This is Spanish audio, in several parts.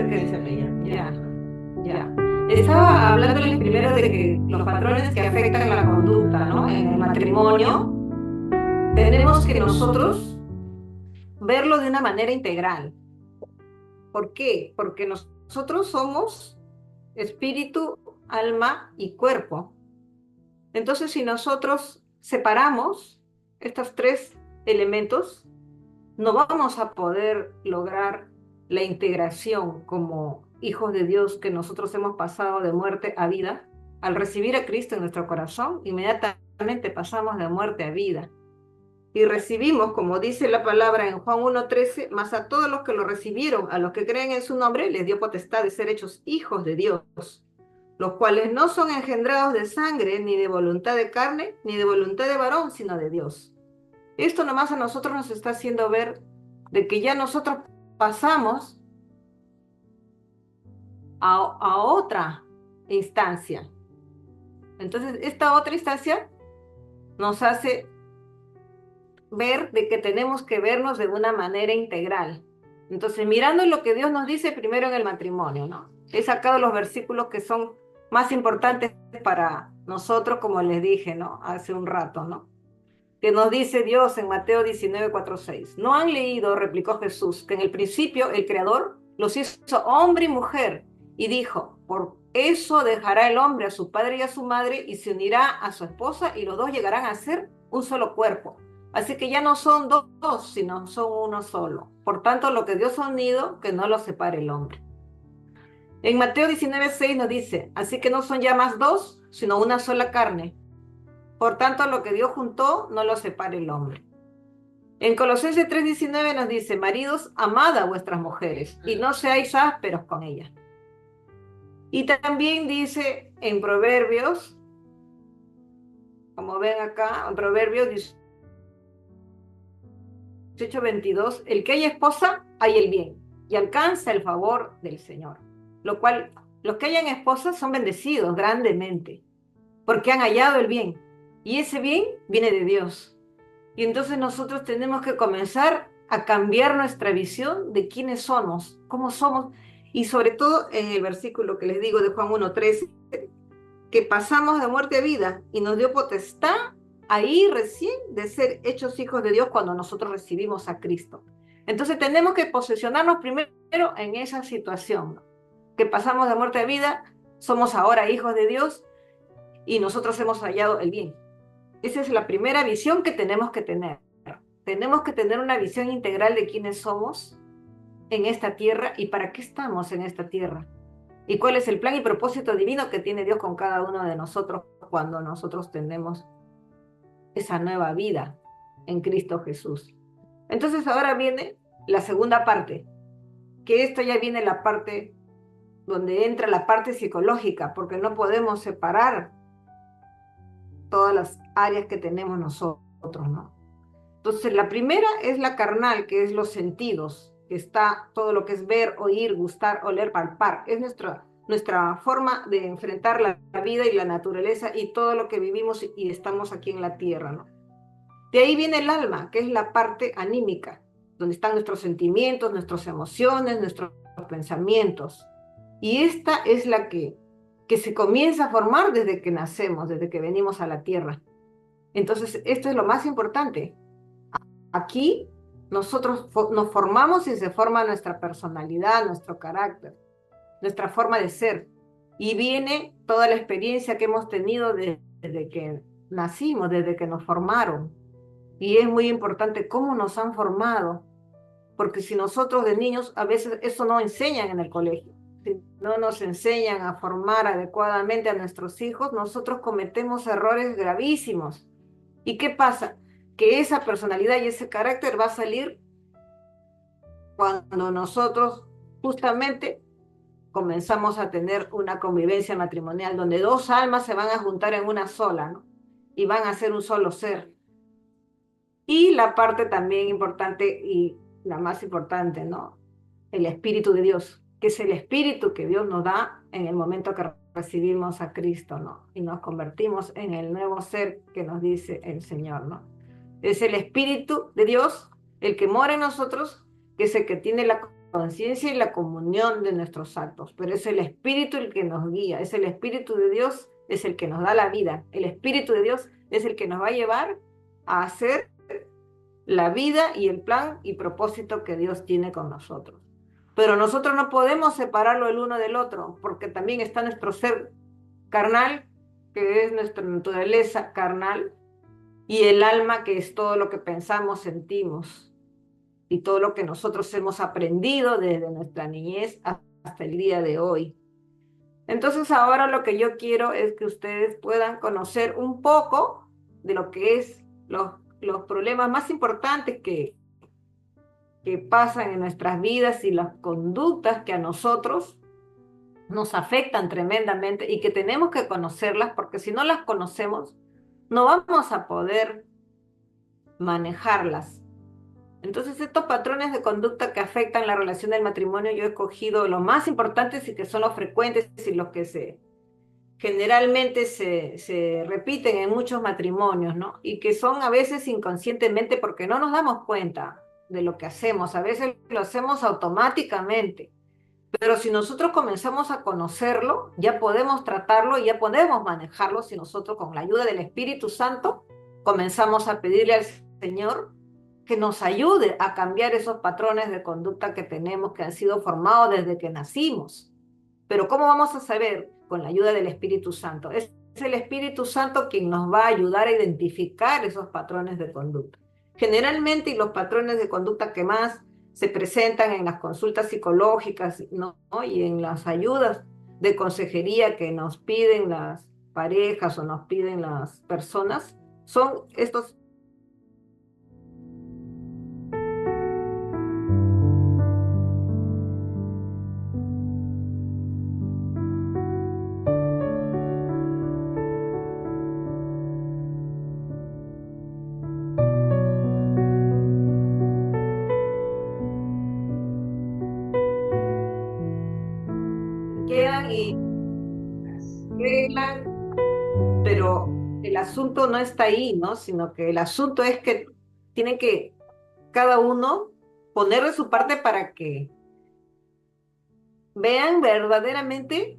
ver qué dice ella. Ya, ya. Estaba hablándoles primero de que los patrones que afectan la conducta, ¿no? En el matrimonio, tenemos que nosotros verlo de una manera integral. ¿Por qué? Porque nosotros somos espíritu, alma y cuerpo. Entonces, si nosotros separamos estos tres elementos, no vamos a poder lograr la integración como hijos de Dios que nosotros hemos pasado de muerte a vida. Al recibir a Cristo en nuestro corazón, inmediatamente pasamos de muerte a vida. Y recibimos, como dice la palabra en Juan 1:13, mas a todos los que lo recibieron, a los que creen en su nombre, les dio potestad de ser hechos hijos de Dios, los cuales no son engendrados de sangre, ni de voluntad de carne, ni de voluntad de varón, sino de Dios. Esto nomás a nosotros nos está haciendo ver de que ya nosotros pasamos a otra instancia. Entonces, esta otra instancia nos hace ver de que tenemos que vernos de una manera integral. Entonces, mirando lo que Dios nos dice primero en el matrimonio, ¿no? He sacado los versículos que son más importantes para nosotros, como les dije, ¿no? Hace un rato, ¿no? Que nos dice Dios en Mateo 19:4-6. ¿No han leído, replicó Jesús, que en el principio el Creador los hizo hombre y mujer? Y dijo, por eso dejará el hombre a su padre y a su madre y se unirá a su esposa y los dos llegarán a ser un solo cuerpo. Así que ya no son dos, sino son uno solo. Por tanto, lo que Dios ha unido, que no lo separe el hombre. En Mateo 19:6 nos dice, así que no son ya más dos, sino una sola carne. Por tanto, lo que Dios juntó, no lo separe el hombre. En Colosenses 3:19 nos dice, maridos, amad a vuestras mujeres y no seáis ásperos con ellas. Y también dice en Proverbios, como ven acá, en Proverbios 18:22, el que haya esposa, hay el bien y alcanza el favor del Señor. Lo cual, los que hayan esposas son bendecidos grandemente, porque han hallado el bien. Y ese bien viene de Dios. Y entonces nosotros tenemos que comenzar a cambiar nuestra visión de quiénes somos, cómo somos, y sobre todo en el versículo que les digo de Juan 1:13, que pasamos de muerte a vida y nos dio potestad ahí recién de ser hechos hijos de Dios cuando nosotros recibimos a Cristo. Entonces tenemos que posicionarnos primero en esa situación, ¿no? Que pasamos de muerte a vida, somos ahora hijos de Dios y nosotros hemos hallado el bien. Esa es la primera visión que tenemos que tener. Tenemos que tener una visión integral de quiénes somos en esta tierra y para qué estamos en esta tierra. Y cuál es el plan y propósito divino que tiene Dios con cada uno de nosotros cuando nosotros tenemos esa nueva vida en Cristo Jesús. Entonces ahora viene la segunda parte, que esto ya viene la parte donde entra la parte psicológica, porque no podemos separar todas las áreas que tenemos nosotros, ¿no? Entonces, la primera es la carnal, que es los sentidos, que está todo lo que es ver, oír, gustar, oler, palpar. Es nuestra forma de enfrentar la vida y la naturaleza y todo lo que vivimos y estamos aquí en la tierra, ¿no? De ahí viene el alma, que es la parte anímica, donde están nuestros sentimientos, nuestras emociones, nuestros pensamientos. Y esta es la que se comienza a formar desde que nacemos, desde que venimos a la tierra. Entonces, esto es lo más importante. Aquí nosotros nos formamos y se forma nuestra personalidad, nuestro carácter, nuestra forma de ser. Y viene toda la experiencia que hemos tenido desde que nacimos, desde que nos formaron. Y es muy importante cómo nos han formado, porque si nosotros de niños, a veces eso no enseñan en el colegio, si no nos enseñan a formar adecuadamente a nuestros hijos, nosotros cometemos errores gravísimos. ¿Y qué pasa? Que esa personalidad y ese carácter va a salir cuando nosotros justamente comenzamos a tener una convivencia matrimonial donde dos almas se van a juntar en una sola, ¿no? Y van a ser un solo ser. Y la parte también importante y la más importante, ¿no? El Espíritu de Dios, que es el Espíritu que Dios nos da en el momento que recibimos a Cristo, ¿no? Y nos convertimos en el nuevo ser que nos dice el Señor, ¿no? Es el Espíritu de Dios el que mora en nosotros, que es el que tiene la conciencia y la comunión de nuestros actos, pero es el Espíritu el que nos guía, es el Espíritu de Dios, es el que nos da la vida, el Espíritu de Dios es el que nos va a llevar a hacer la vida y el plan y propósito que Dios tiene con nosotros. Pero nosotros no podemos separarlo el uno del otro, porque también está nuestro ser carnal, que es nuestra naturaleza carnal, y el alma, que es todo lo que pensamos, sentimos, y todo lo que nosotros hemos aprendido desde nuestra niñez hasta el día de hoy. Entonces ahora lo que yo quiero es que ustedes puedan conocer un poco de lo que es los problemas más importantes que pasan en nuestras vidas y las conductas que a nosotros nos afectan tremendamente y que tenemos que conocerlas, porque si no las conocemos, no vamos a poder manejarlas. Entonces, estos patrones de conducta que afectan la relación del matrimonio, yo he escogido los más importantes y que son los frecuentes y los que generalmente se repiten en muchos matrimonios, ¿no? Y que son a veces inconscientemente porque no nos damos cuenta de lo que hacemos. A veces lo hacemos automáticamente. Pero si nosotros comenzamos a conocerlo, ya podemos tratarlo y ya podemos manejarlo si nosotros con la ayuda del Espíritu Santo comenzamos a pedirle al Señor que nos ayude a cambiar esos patrones de conducta que tenemos, que han sido formados desde que nacimos. Pero ¿cómo vamos a saber? Con la ayuda del Espíritu Santo. Es el Espíritu Santo quien nos va a ayudar a identificar esos patrones de conducta. Generalmente, y los patrones de conducta que más se presentan en las consultas psicológicas, ¿no? Y en las ayudas de consejería que nos piden las parejas o nos piden las personas, son estos. Quedan y arreglan, pero el asunto no está ahí, ¿no? Sino que el asunto es que tiene que cada uno poner de su parte para que vean verdaderamente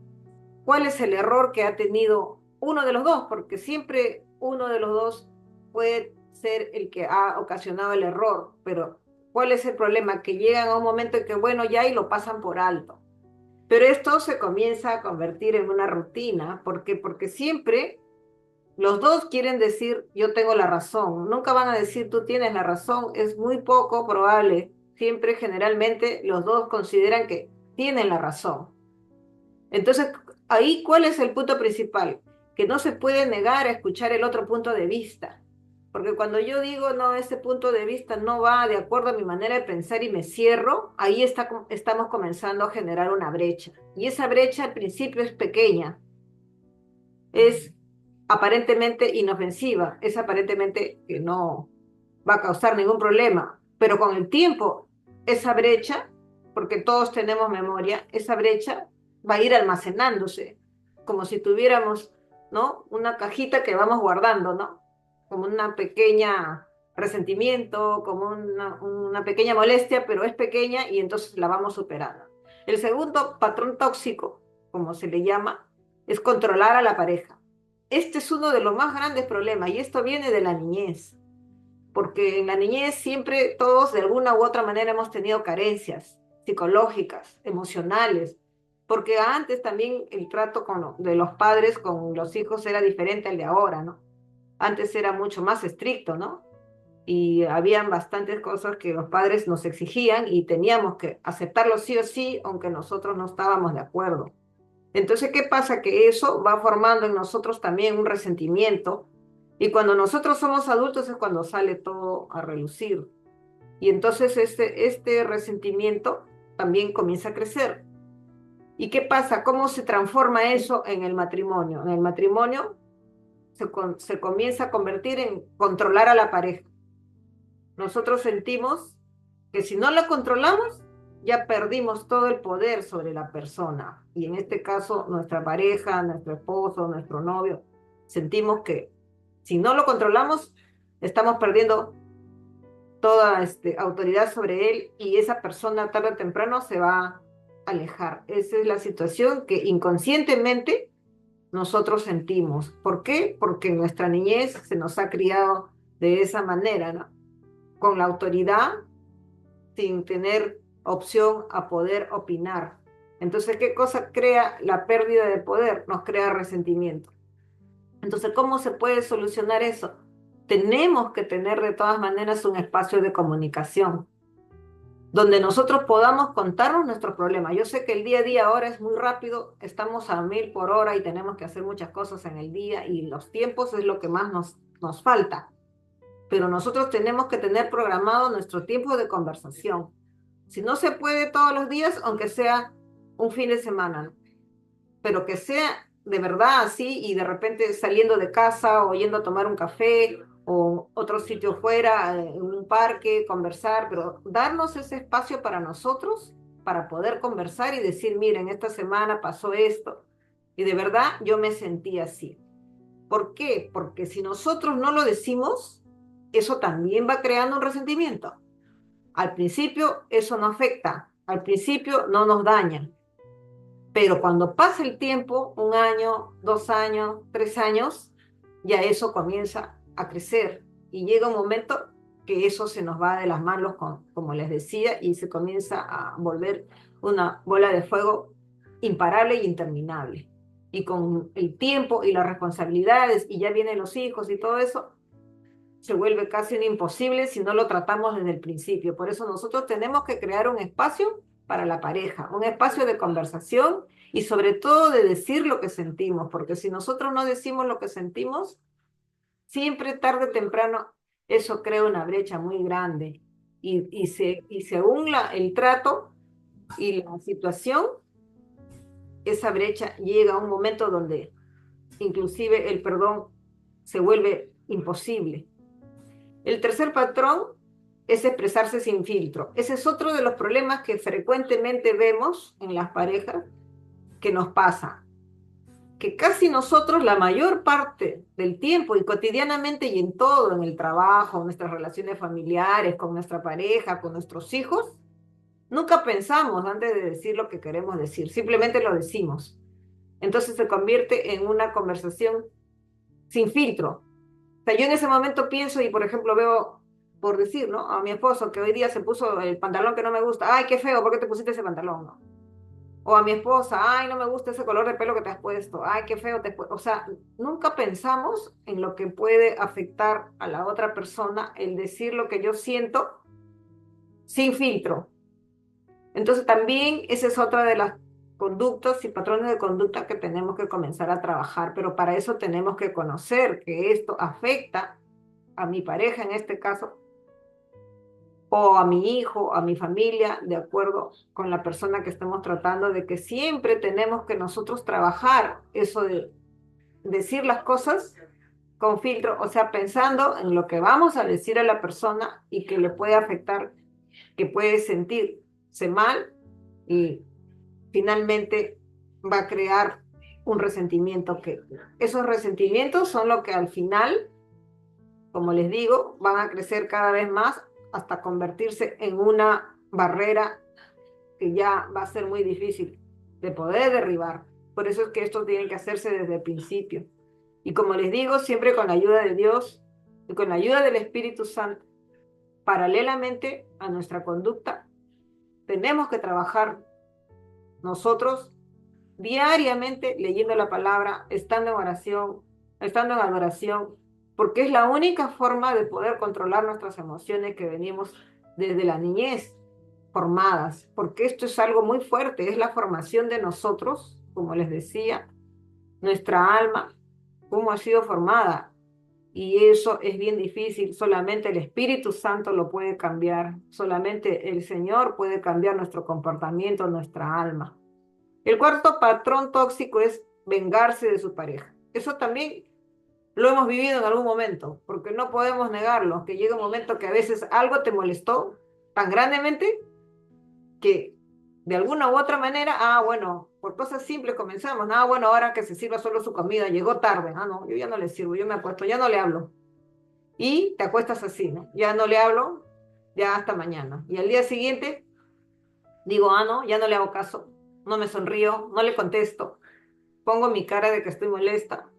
cuál es el error que ha tenido uno de los dos, porque siempre uno de los dos puede ser el que ha ocasionado el error, pero ¿cuál es el problema? Que llegan a un momento en que, bueno, ya y lo pasan por alto. Pero esto se comienza a convertir en una rutina. ¿Por qué? Porque siempre los dos quieren decir, yo tengo la razón. Nunca van a decir, tú tienes la razón. Es muy poco probable. Siempre, generalmente, los dos consideran que tienen la razón. Entonces, ahí, ¿cuál es el punto principal? Que no se puede negar a escuchar el otro punto de vista. Porque cuando yo digo, no, ese punto de vista no va de acuerdo a mi manera de pensar y me cierro, ahí estamos comenzando a generar una brecha. Y esa brecha al principio es pequeña, es aparentemente inofensiva, es aparentemente que no va a causar ningún problema. Pero con el tiempo, esa brecha, porque todos tenemos memoria, esa brecha va a ir almacenándose, como si tuviéramos, ¿no? Una cajita que vamos guardando, ¿no? Como una pequeña resentimiento, como una pequeña molestia, pero es pequeña y entonces la vamos superando. El segundo patrón tóxico, como se le llama, es controlar a la pareja. Este es uno de los más grandes problemas y esto viene de la niñez, porque en la niñez siempre todos de alguna u otra manera hemos tenido carencias psicológicas, emocionales, porque antes también el trato de los padres con los hijos era diferente al de ahora, ¿no? Antes era mucho más estricto, ¿no? Y habían bastantes cosas que los padres nos exigían y teníamos que aceptarlo sí o sí, aunque nosotros no estábamos de acuerdo. Entonces, ¿qué pasa? Que eso va formando en nosotros también un resentimiento y cuando nosotros somos adultos es cuando sale todo a relucir. Y entonces este resentimiento también comienza a crecer. ¿Y qué pasa? ¿Cómo se transforma eso en el matrimonio? En el matrimonio se comienza a convertir en controlar a la pareja. Nosotros sentimos que si no la controlamos, ya perdimos todo el poder sobre la persona. Y en este caso, nuestra pareja, nuestro esposo, nuestro novio, sentimos que si no lo controlamos, estamos perdiendo toda autoridad sobre él y esa persona tarde o temprano se va a alejar. Esa es la situación que inconscientemente nosotros sentimos. ¿Por qué? Porque en nuestra niñez se nos ha criado de esa manera, ¿no? Con la autoridad, sin tener opción a poder opinar. Entonces, ¿qué cosa crea la pérdida de poder? Nos crea resentimiento. Entonces, ¿cómo se puede solucionar eso? Tenemos que tener de todas maneras un espacio de comunicación donde nosotros podamos contarnos nuestros problemas. Yo sé que el día a día ahora es muy rápido, estamos a 1000 por hora y tenemos que hacer muchas cosas en el día y los tiempos es lo que más nos falta. Pero nosotros tenemos que tener programado nuestro tiempo de conversación. Si no se puede todos los días, aunque sea un fin de semana, ¿no? Pero que sea de verdad así y de repente saliendo de casa o yendo a tomar un café o otro sitio fuera, en un parque, conversar, pero darnos ese espacio para nosotros, para poder conversar y decir, miren, esta semana pasó esto y de verdad yo me sentí así. ¿Por qué? Porque si nosotros no lo decimos, eso también va creando un resentimiento. Al principio eso no afecta, al principio no nos daña, pero cuando pasa el tiempo, 1 año, 2 años, 3 años, ya eso comienza a crecer y llega un momento que eso se nos va de las manos, como les decía, y se comienza a volver una bola de fuego imparable e interminable. Y con el tiempo y las responsabilidades, y ya vienen los hijos y todo eso, se vuelve casi un imposible si no lo tratamos desde el principio. Por eso nosotros tenemos que crear un espacio para la pareja, un espacio de conversación y sobre todo de decir lo que sentimos, porque si nosotros no decimos lo que sentimos, siempre tarde o temprano eso crea una brecha muy grande y según el trato y la situación, esa brecha llega a un momento donde inclusive el perdón se vuelve imposible. El tercer patrón es expresarse sin filtro. Ese es otro de los problemas que frecuentemente vemos en las parejas que nos pasa. Que casi nosotros la mayor parte del tiempo y cotidianamente y en todo, en el trabajo, en nuestras relaciones familiares, con nuestra pareja, con nuestros hijos, nunca pensamos antes de decir lo que queremos decir, simplemente lo decimos. Entonces se convierte en una conversación sin filtro. O sea, yo en ese momento pienso y, por ejemplo, veo, por decir, ¿no? A mi esposo que hoy día se puso el pantalón que no me gusta. Ay, qué feo, ¿por qué te pusiste ese pantalón? ¿No? O a mi esposa, ay, no me gusta ese color de pelo que te has puesto. Ay, qué feo te has puesto. O sea, nunca pensamos en lo que puede afectar a la otra persona el decir lo que yo siento sin filtro. Entonces también esa es otra de las conductas y patrones de conducta que tenemos que comenzar a trabajar, pero para eso tenemos que conocer que esto afecta a mi pareja en este caso, o a mi hijo, a mi familia, de acuerdo con la persona que estemos tratando, de que siempre tenemos que nosotros trabajar eso de decir las cosas con filtro, o sea, pensando en lo que vamos a decir a la persona y que le puede afectar, que puede sentirse mal y finalmente va a crear un resentimiento que esos resentimientos son lo que al final, como les digo, van a crecer cada vez más hasta convertirse en una barrera que ya va a ser muy difícil de poder derribar. Por eso es que esto tiene que hacerse desde el principio. Y como les digo, siempre con la ayuda de Dios y con la ayuda del Espíritu Santo, paralelamente a nuestra conducta, tenemos que trabajar nosotros diariamente leyendo la palabra, estando en oración, estando en adoración, porque es la única forma de poder controlar nuestras emociones que venimos desde la niñez formadas, porque esto es algo muy fuerte, es la formación de nosotros, como les decía, nuestra alma, cómo ha sido formada. Y eso es bien difícil, solamente el Espíritu Santo lo puede cambiar, solamente el Señor puede cambiar nuestro comportamiento, nuestra alma. El cuarto patrón tóxico es vengarse de su pareja. Eso también lo hemos vivido en algún momento, porque no podemos negarlo, que llega un momento que a veces algo te molestó tan grandemente que de alguna u otra manera, bueno, por cosas simples comenzamos, bueno, ahora que se sirva solo su comida, llegó tarde, no, yo ya no le sirvo, yo me acuesto, ya no le hablo. Y te acuestas así, ¿no? Ya no le hablo, ya hasta mañana. Y al día siguiente digo, ah, no, ya no le hago caso, no me sonrío, no le contesto, pongo mi cara de que estoy molesta.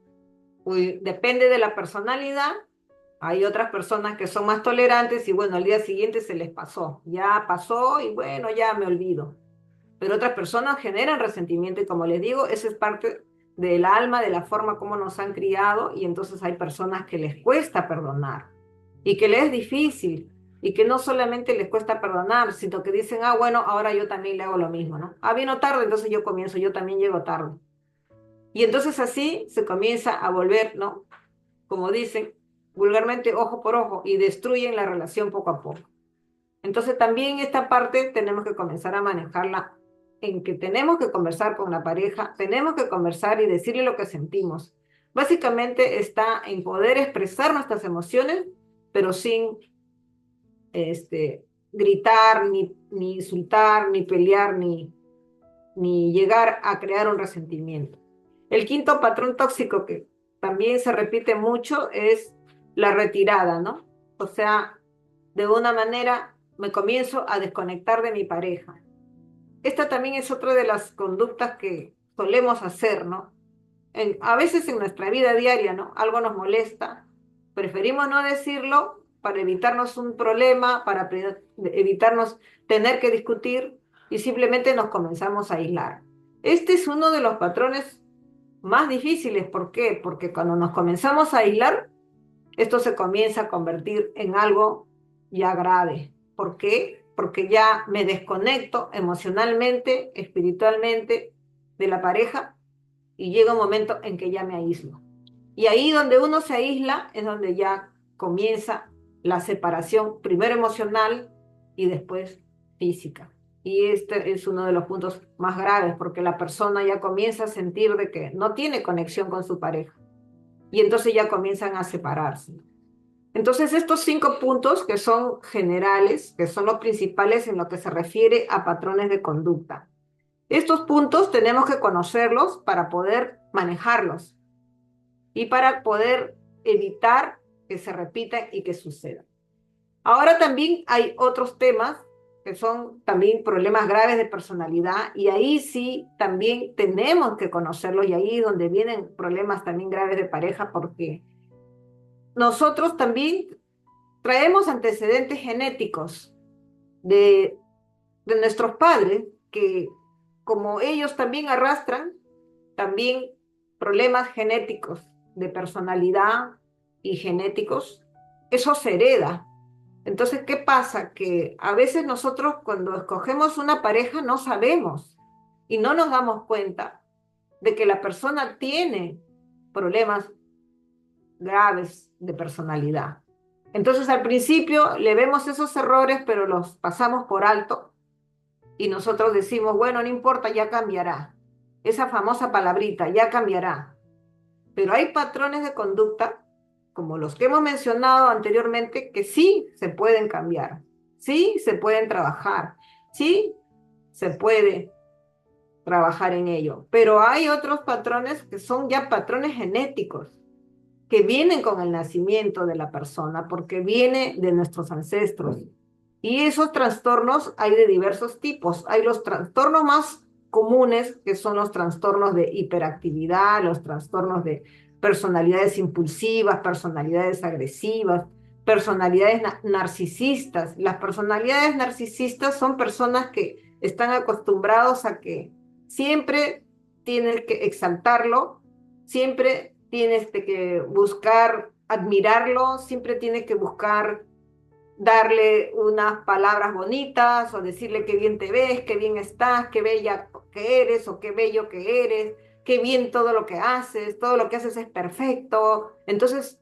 Uy, depende de la personalidad. Hay otras personas que son más tolerantes y bueno, al día siguiente se les pasó, ya pasó y bueno, ya me olvido. Pero otras personas generan resentimiento y como les digo, eso es parte del alma, de la forma como nos han criado y entonces hay personas que les cuesta perdonar y que les es difícil y que no solamente les cuesta perdonar, sino que dicen, ah, bueno, ahora yo también le hago lo mismo, ¿no? Ah, vino tarde, entonces yo comienzo, yo también llego tarde. Y entonces así se comienza a volver, ¿no? Como dicen vulgarmente, ojo por ojo y destruyen la relación poco a poco. Entonces también esta parte tenemos que comenzar a manejarla en que tenemos que conversar con la pareja, tenemos que conversar y decirle lo que sentimos. Básicamente está en poder expresar nuestras emociones, pero sin gritar, ni insultar, ni pelear, ni llegar a crear un resentimiento. El quinto patrón tóxico que también se repite mucho es la retirada, ¿no? O sea, de una manera me comienzo a desconectar de mi pareja. Esta también es otra de las conductas que solemos hacer, ¿no? A veces en nuestra vida diaria, ¿no? Algo nos molesta, preferimos no decirlo para evitarnos un problema, para evitarnos tener que discutir y simplemente nos comenzamos a aislar. Este es uno de los patrones más difíciles. ¿Por qué? Porque cuando nos comenzamos a aislar, esto se comienza a convertir en algo ya grave. ¿Por qué? Porque ya me desconecto emocionalmente, espiritualmente de la pareja y llega un momento en que ya me aíslo. Y ahí donde uno se aísla es donde ya comienza la separación, primero emocional y después física. Y este es uno de los puntos más graves porque la persona ya comienza a sentir de que no tiene conexión con su pareja y entonces ya comienzan a separarse. Entonces estos 5 puntos que son generales, que son los principales en lo que se refiere a patrones de conducta. Estos puntos tenemos que conocerlos para poder manejarlos y para poder evitar que se repitan y que sucedan. Ahora también hay otros temas que son también problemas graves de personalidad y ahí sí también tenemos que conocerlos y ahí es donde vienen problemas también graves de pareja porque nosotros también traemos antecedentes genéticos de, de nuestros padres que como ellos también arrastran también problemas genéticos de personalidad y genéticos, eso se hereda. Entonces, ¿qué pasa? Que a veces nosotros cuando escogemos una pareja no sabemos y no nos damos cuenta de que la persona tiene problemas graves de personalidad. Entonces, al principio le vemos esos errores, pero los pasamos por alto y nosotros decimos, bueno, no importa, ya cambiará. Esa famosa palabrita, ya cambiará. Pero hay patrones de conducta, como los que hemos mencionado anteriormente, que sí se pueden cambiar, sí se pueden trabajar, sí se puede trabajar en ello. Pero hay otros patrones que son ya patrones genéticos, que vienen con el nacimiento de la persona, porque viene de nuestros ancestros. Y esos trastornos hay de diversos tipos. Hay los trastornos más comunes, que son los trastornos de hiperactividad, los trastornos de personalidades impulsivas, personalidades agresivas, personalidades narcisistas. Las personalidades narcisistas son personas que están acostumbrados a que siempre tienes que exaltarlo, siempre tienes que buscar admirarlo, siempre tienes que buscar darle unas palabras bonitas o decirle qué bien te ves, qué bien estás, qué bella que eres o qué bello que eres, qué bien todo lo que haces es perfecto. Entonces,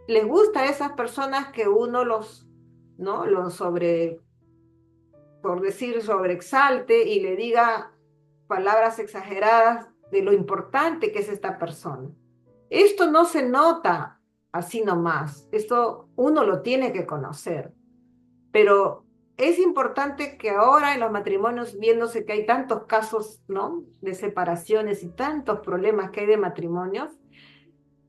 les gusta a esas personas que uno ¿no? Los por decir, sobreexalte y le diga palabras exageradas de lo importante que es esta persona. Esto no se nota así nomás, esto uno lo tiene que conocer, pero es importante que ahora en los matrimonios, viéndose que hay tantos casos, ¿no? De separaciones y tantos problemas que hay de matrimonios,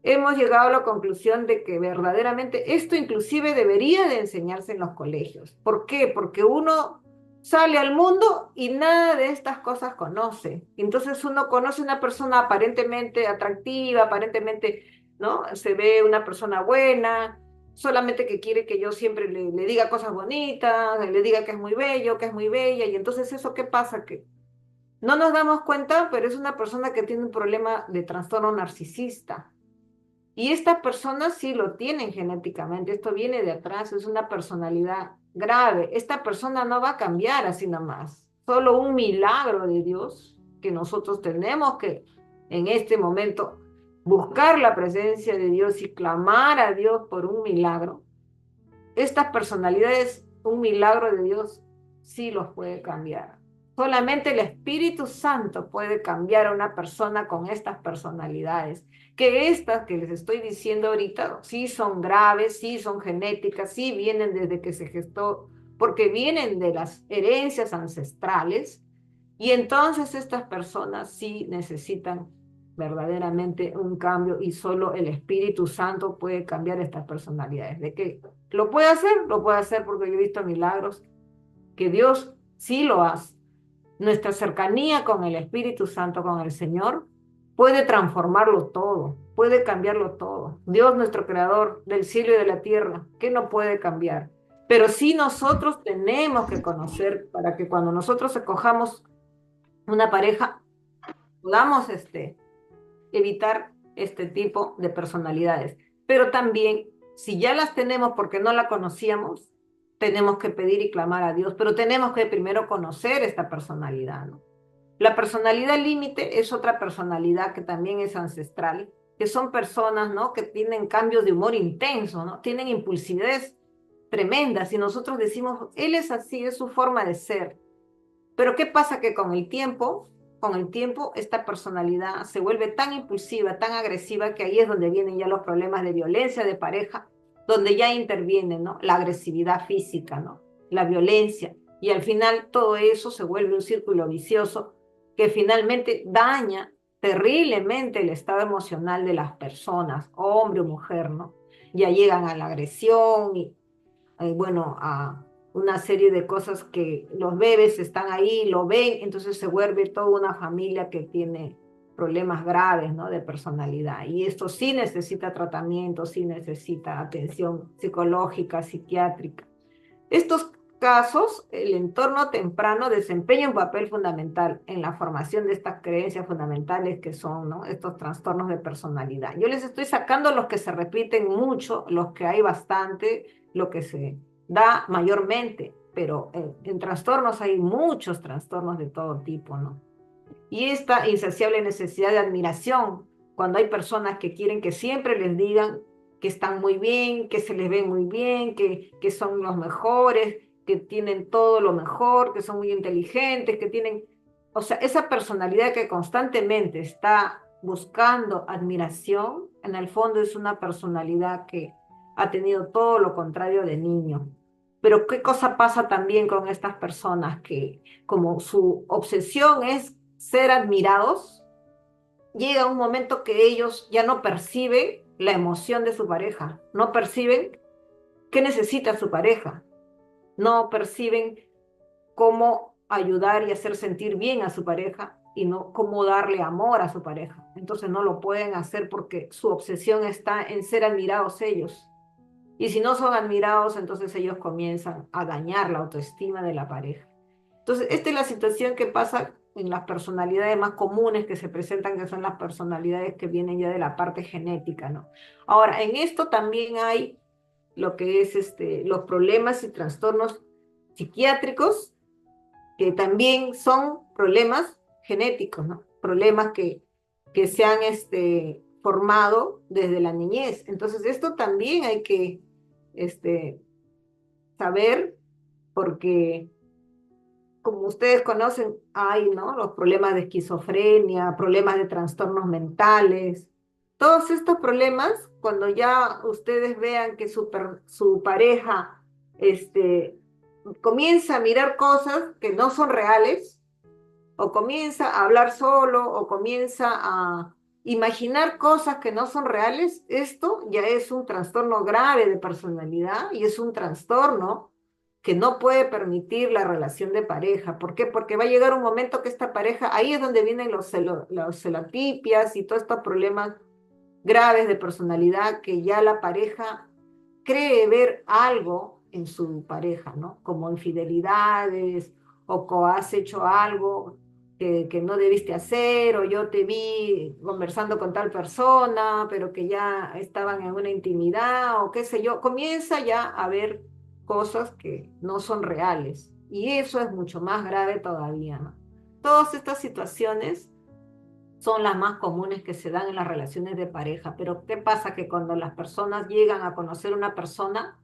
hemos llegado a la conclusión de que verdaderamente esto inclusive debería de enseñarse en los colegios. ¿Por qué? Porque uno sale al mundo y nada de estas cosas conoce. Entonces uno conoce una persona aparentemente atractiva, aparentemente, ¿no? Se ve una persona buena, solamente que quiere que yo siempre le diga cosas bonitas, le diga que es muy bello, que es muy bella, y entonces eso, ¿qué pasa? Que no nos damos cuenta, pero es una persona que tiene un problema de trastorno narcisista. Y estas personas sí lo tienen genéticamente, esto viene de atrás, es una personalidad grave. Esta persona no va a cambiar así nomás, solo un milagro de Dios que nosotros tenemos que en este momento buscar la presencia de Dios y clamar a Dios por un milagro. Estas personalidades, un milagro de Dios sí los puede cambiar. Solamente el Espíritu Santo puede cambiar a una persona con estas personalidades. Que estas que les estoy diciendo ahorita sí son graves, sí son genéticas, sí vienen desde que se gestó, porque vienen de las herencias ancestrales. Y entonces estas personas sí necesitan verdaderamente un cambio y solo el Espíritu Santo puede cambiar estas personalidades. ¿De qué? ¿Lo puede hacer? Lo puede hacer porque yo he visto milagros que Dios sí lo hace. Nuestra cercanía con el Espíritu Santo, con el Señor, puede transformarlo todo, puede cambiarlo todo. Dios, nuestro creador del cielo y de la tierra, ¿qué no puede cambiar? Pero sí nosotros tenemos que conocer para que cuando nosotros escojamos una pareja, podamos evitar este tipo de personalidades. Pero también, si ya las tenemos porque no la conocíamos, tenemos que pedir y clamar a Dios, pero tenemos que primero conocer esta personalidad, ¿no? La personalidad límite es otra personalidad que también es ancestral, que son personas, ¿no? Que tienen cambios de humor intenso, ¿no? Tienen impulsividad tremendas y nosotros decimos, él es así, es su forma de ser. Pero ¿qué pasa? Que con el tiempo, esta personalidad se vuelve tan impulsiva, tan agresiva, que ahí es donde vienen ya los problemas de violencia de pareja, donde ya interviene, ¿no? La agresividad física, ¿no? La violencia. Y al final todo eso se vuelve un círculo vicioso que finalmente daña terriblemente el estado emocional de las personas, hombre o mujer, ¿no? Ya llegan a la agresión y bueno, a una serie de cosas que los bebés están ahí, lo ven, entonces se vuelve toda una familia que tiene problemas graves, ¿no? De personalidad. Y esto sí necesita tratamiento, sí necesita atención psicológica, psiquiátrica. Estos casos, el entorno temprano desempeña un papel fundamental en la formación de estas creencias fundamentales que son, ¿no? Estos trastornos de personalidad. Yo les estoy sacando los que se repiten mucho, los que hay bastante, lo que se da mayormente, pero en trastornos hay muchos trastornos de todo tipo, ¿no? Y esta insaciable necesidad de admiración, cuando hay personas que quieren que siempre les digan que están muy bien, que se les ve muy bien, que son los mejores, que tienen todo lo mejor, que son muy inteligentes, que tienen, o sea, esa personalidad que constantemente está buscando admiración, en el fondo es una personalidad que ha tenido todo lo contrario de niño. Pero ¿qué cosa pasa también con estas personas que como su obsesión es ser admirados, llega un momento que ellos ya no perciben la emoción de su pareja, no perciben qué necesita su pareja, no perciben cómo ayudar y hacer sentir bien a su pareja y no cómo darle amor a su pareja. Entonces no lo pueden hacer porque su obsesión está en ser admirados ellos. Y si no son admirados, entonces ellos comienzan a dañar la autoestima de la pareja. Entonces, esta es la situación que pasa en las personalidades más comunes que se presentan, que son las personalidades que vienen ya de la parte genética, ¿no? Ahora, en esto también hay lo que es los problemas y trastornos psiquiátricos, que también son problemas genéticos, ¿no? Problemas que se han formado desde la niñez. Entonces, esto también hay que este, saber porque como ustedes conocen, hay, ¿no? Los problemas de esquizofrenia, problemas de trastornos mentales. Todos estos problemas, cuando ya ustedes vean que su pareja comienza a mirar cosas que no son reales, o comienza a hablar solo, o comienza imaginar cosas que no son reales, esto ya es un trastorno grave de personalidad y es un trastorno que no puede permitir la relación de pareja. ¿Por qué? Porque va a llegar un momento que esta pareja, ahí es donde vienen los celotipias y todos estos problemas graves de personalidad que ya la pareja cree ver algo en su pareja, ¿no? Como infidelidades o has hecho algo que no debiste hacer o yo te vi conversando con tal persona, pero que ya estaban en una intimidad o qué sé yo. Comienza ya a ver cosas que no son reales y eso es mucho más grave todavía, ¿no? Todas estas situaciones son las más comunes que se dan en las relaciones de pareja. Pero ¿qué pasa? Que cuando las personas llegan a conocer una persona,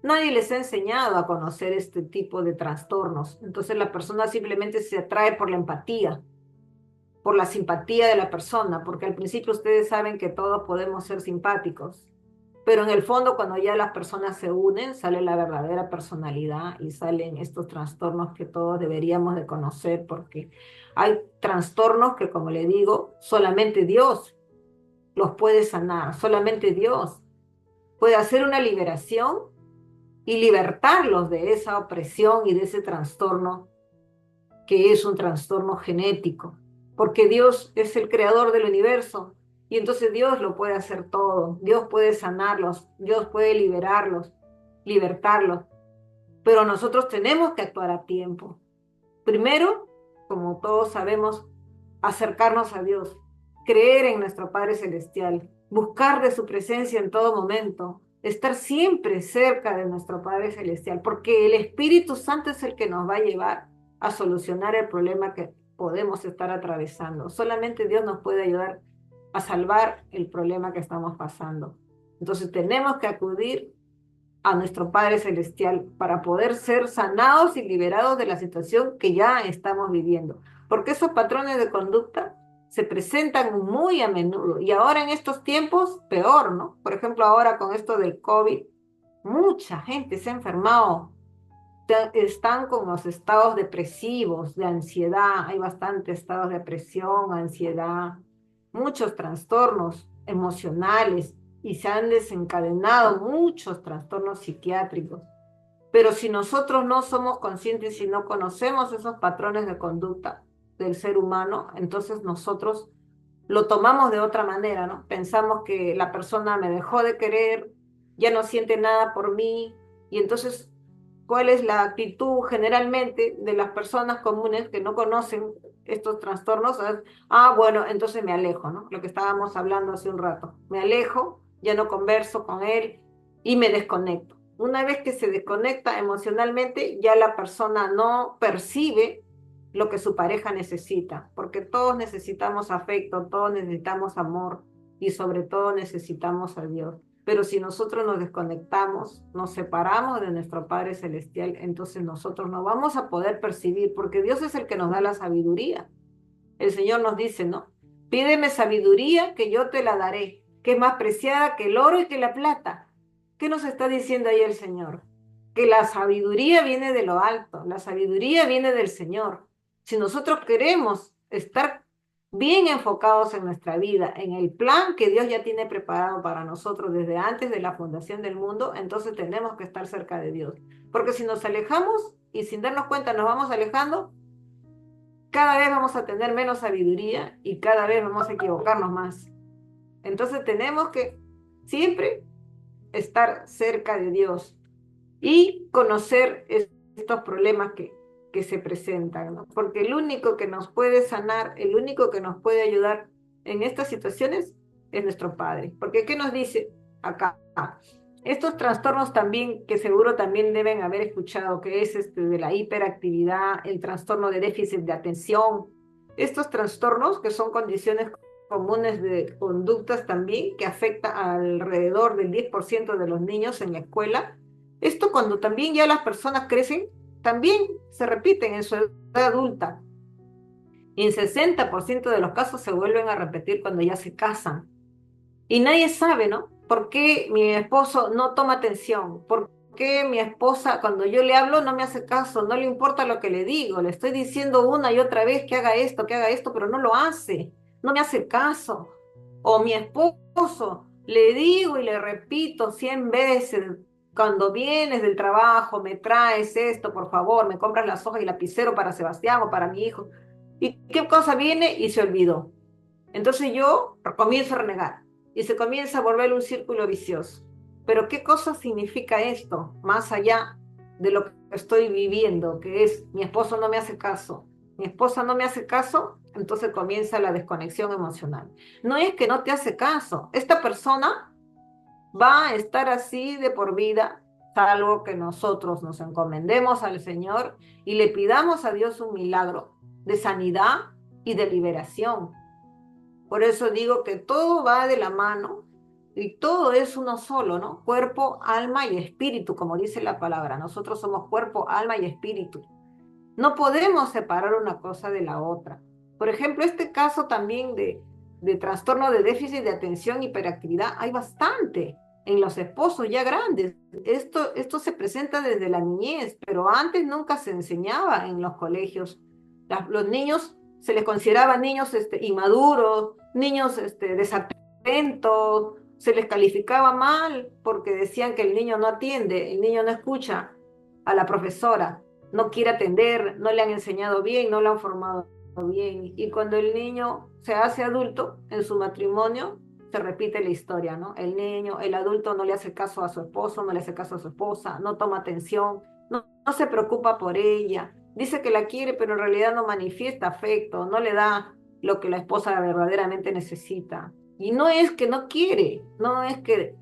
nadie les ha enseñado a conocer este tipo de trastornos. Entonces la persona simplemente se atrae por la empatía, por la simpatía de la persona, porque al principio ustedes saben que todos podemos ser simpáticos, pero en el fondo cuando ya las personas se unen, sale la verdadera personalidad y salen estos trastornos que todos deberíamos de conocer, porque hay trastornos que, como le digo, solamente Dios los puede sanar, solamente Dios puede hacer una liberación y libertarlos de esa opresión y de ese trastorno que es un trastorno genético, porque Dios es el creador del universo y entonces Dios lo puede hacer todo, Dios puede sanarlos, Dios puede liberarlos, libertarlos, pero nosotros tenemos que actuar a tiempo. Primero, como todos sabemos, acercarnos a Dios, creer en nuestro Padre Celestial, buscar de su presencia en todo momento, estar siempre cerca de nuestro Padre Celestial, porque el Espíritu Santo es el que nos va a llevar a solucionar el problema que podemos estar atravesando. Solamente Dios nos puede ayudar a salvar el problema que estamos pasando. Entonces tenemos que acudir a nuestro Padre Celestial para poder ser sanados y liberados de la situación que ya estamos viviendo. Porque esos patrones de conducta se presentan muy a menudo y ahora en estos tiempos peor, ¿no? Por ejemplo, ahora con esto del COVID, mucha gente se ha enfermado, están con los estados depresivos, de ansiedad, hay bastantes estados de depresión, ansiedad, muchos trastornos emocionales y se han desencadenado muchos trastornos psiquiátricos. Pero si nosotros no somos conscientes y no conocemos esos patrones de conducta del ser humano, entonces nosotros lo tomamos de otra manera, ¿no? Pensamos que la persona me dejó de querer, ya no siente nada por mí, y entonces, ¿cuál es la actitud generalmente de las personas comunes que no conocen estos trastornos? Es, bueno, entonces me alejo, ¿no? Lo que estábamos hablando hace un rato. Me alejo, ya no converso con él y me desconecto. Una vez que se desconecta emocionalmente, ya la persona no percibe lo que su pareja necesita, porque todos necesitamos afecto, todos necesitamos amor y sobre todo necesitamos a Dios. Pero si nosotros nos desconectamos, nos separamos de nuestro Padre Celestial, entonces nosotros no vamos a poder percibir, porque Dios es el que nos da la sabiduría. El Señor nos dice, ¿no? Pídeme sabiduría que yo te la daré, que es más preciada que el oro y que la plata. ¿Qué nos está diciendo ahí el Señor? Que la sabiduría viene de lo alto, la sabiduría viene del Señor. Si nosotros queremos estar bien enfocados en nuestra vida, en el plan que Dios ya tiene preparado para nosotros desde antes de la fundación del mundo, entonces tenemos que estar cerca de Dios. Porque si nos alejamos y sin darnos cuenta nos vamos alejando, cada vez vamos a tener menos sabiduría y cada vez vamos a equivocarnos más. Entonces tenemos que siempre estar cerca de Dios y conocer estos problemas que se presentan, ¿no? Porque el único que nos puede sanar, el único que nos puede ayudar en estas situaciones es nuestro Padre. Porque ¿qué nos dice acá? Estos trastornos también, que seguro también deben haber escuchado, que es de la hiperactividad, el trastorno de déficit de atención, estos trastornos que son condiciones comunes de conductas también, que afecta alrededor del 10% de los niños en la escuela. Esto cuando también ya las personas crecen, también se repiten en su edad adulta. Y en 60% de los casos se vuelven a repetir cuando ya se casan. Y nadie sabe, ¿no? ¿Por qué mi esposo no toma atención? ¿Por qué mi esposa, cuando yo le hablo, no me hace caso? No le importa lo que le digo. Le estoy diciendo una y otra vez que haga esto, pero no lo hace. no me hace caso. O mi esposo, le digo y le repito 100 veces, cuando vienes del trabajo, me traes esto, por favor, me compras las hojas y lapicero para Sebastián o para mi hijo. ¿Y qué cosa viene? Y se olvidó. Entonces yo comienzo a renegar y se comienza a volver un círculo vicioso. Pero ¿qué cosa significa esto? Más allá de lo que estoy viviendo, que es mi esposo no me hace caso, mi esposa no me hace caso, entonces comienza la desconexión emocional. No es que no te hace caso, esta persona va a estar así de por vida, salvo que nosotros nos encomendemos al Señor y le pidamos a Dios un milagro de sanidad y de liberación. Por eso digo que todo va de la mano y todo es uno solo, ¿no? Cuerpo, alma y espíritu, como dice la palabra. Nosotros somos cuerpo, alma y espíritu. No podemos separar una cosa de la otra. Por ejemplo, este caso también de trastorno de déficit de atención, hiperactividad, hay bastante en los esposos ya grandes. Esto se presenta desde la niñez, pero antes nunca se enseñaba en los colegios. Los niños se les consideraba niños inmaduros, niños desatentos, se les calificaba mal porque decían que el niño no atiende, el niño no escucha a la profesora, no quiere atender, no le han enseñado bien, no lo han formado bien. Y cuando el niño se hace adulto en su matrimonio, se repite la historia, ¿no? El niño, el adulto no le hace caso a su esposo, no le hace caso a su esposa, no toma atención, no se preocupa por ella, dice que la quiere, pero en realidad no manifiesta afecto, no le da lo que la esposa verdaderamente necesita. Y no es que no quiere, no es que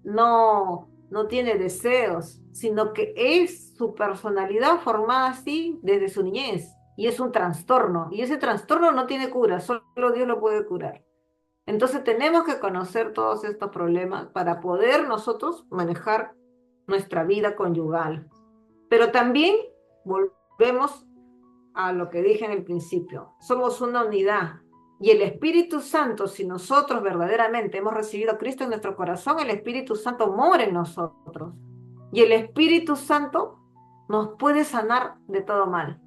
no tiene deseos, sino que es su personalidad formada así desde su niñez. Y es un trastorno. Y ese trastorno no tiene cura, solo Dios lo puede curar. Entonces tenemos que conocer todos estos problemas para poder nosotros manejar nuestra vida conyugal. Pero también volvemos a lo que dije en el principio. Somos una unidad. Y el Espíritu Santo, si nosotros verdaderamente hemos recibido a Cristo en nuestro corazón, el Espíritu Santo mora en nosotros. Y el Espíritu Santo nos puede sanar de todo mal.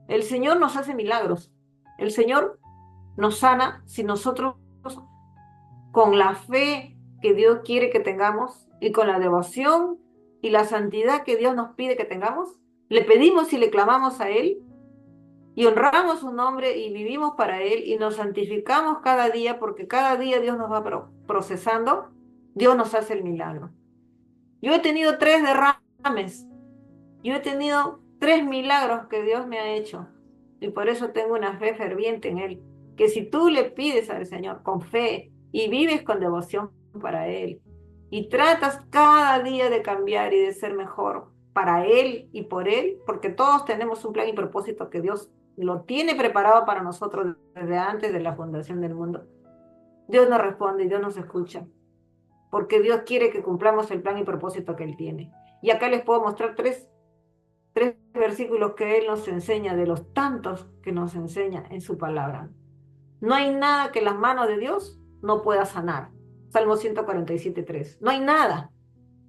El Señor nos hace milagros. El Señor nos sana si nosotros, con la fe que Dios quiere que tengamos y con la devoción y la santidad que Dios nos pide que tengamos, le pedimos y le clamamos a Él y honramos su nombre y vivimos para Él y nos santificamos cada día porque cada día Dios nos va procesando, Dios nos hace el milagro. Yo he tenido 3 derrames, yo he tenido 3 milagros que Dios me ha hecho y por eso tengo una fe ferviente en Él, que si tú le pides al Señor con fe y vives con devoción para Él y tratas cada día de cambiar y de ser mejor para Él y por Él, porque todos tenemos un plan y propósito que Dios lo tiene preparado para nosotros desde antes de la fundación del mundo. Dios nos responde y Dios nos escucha, porque Dios quiere que cumplamos el plan y propósito que Él tiene. Y acá les puedo mostrar tres versículos que Él nos enseña, de los tantos que nos enseña en su palabra. No hay nada que las manos de Dios no pueda sanar. Salmo 147:3. No hay nada.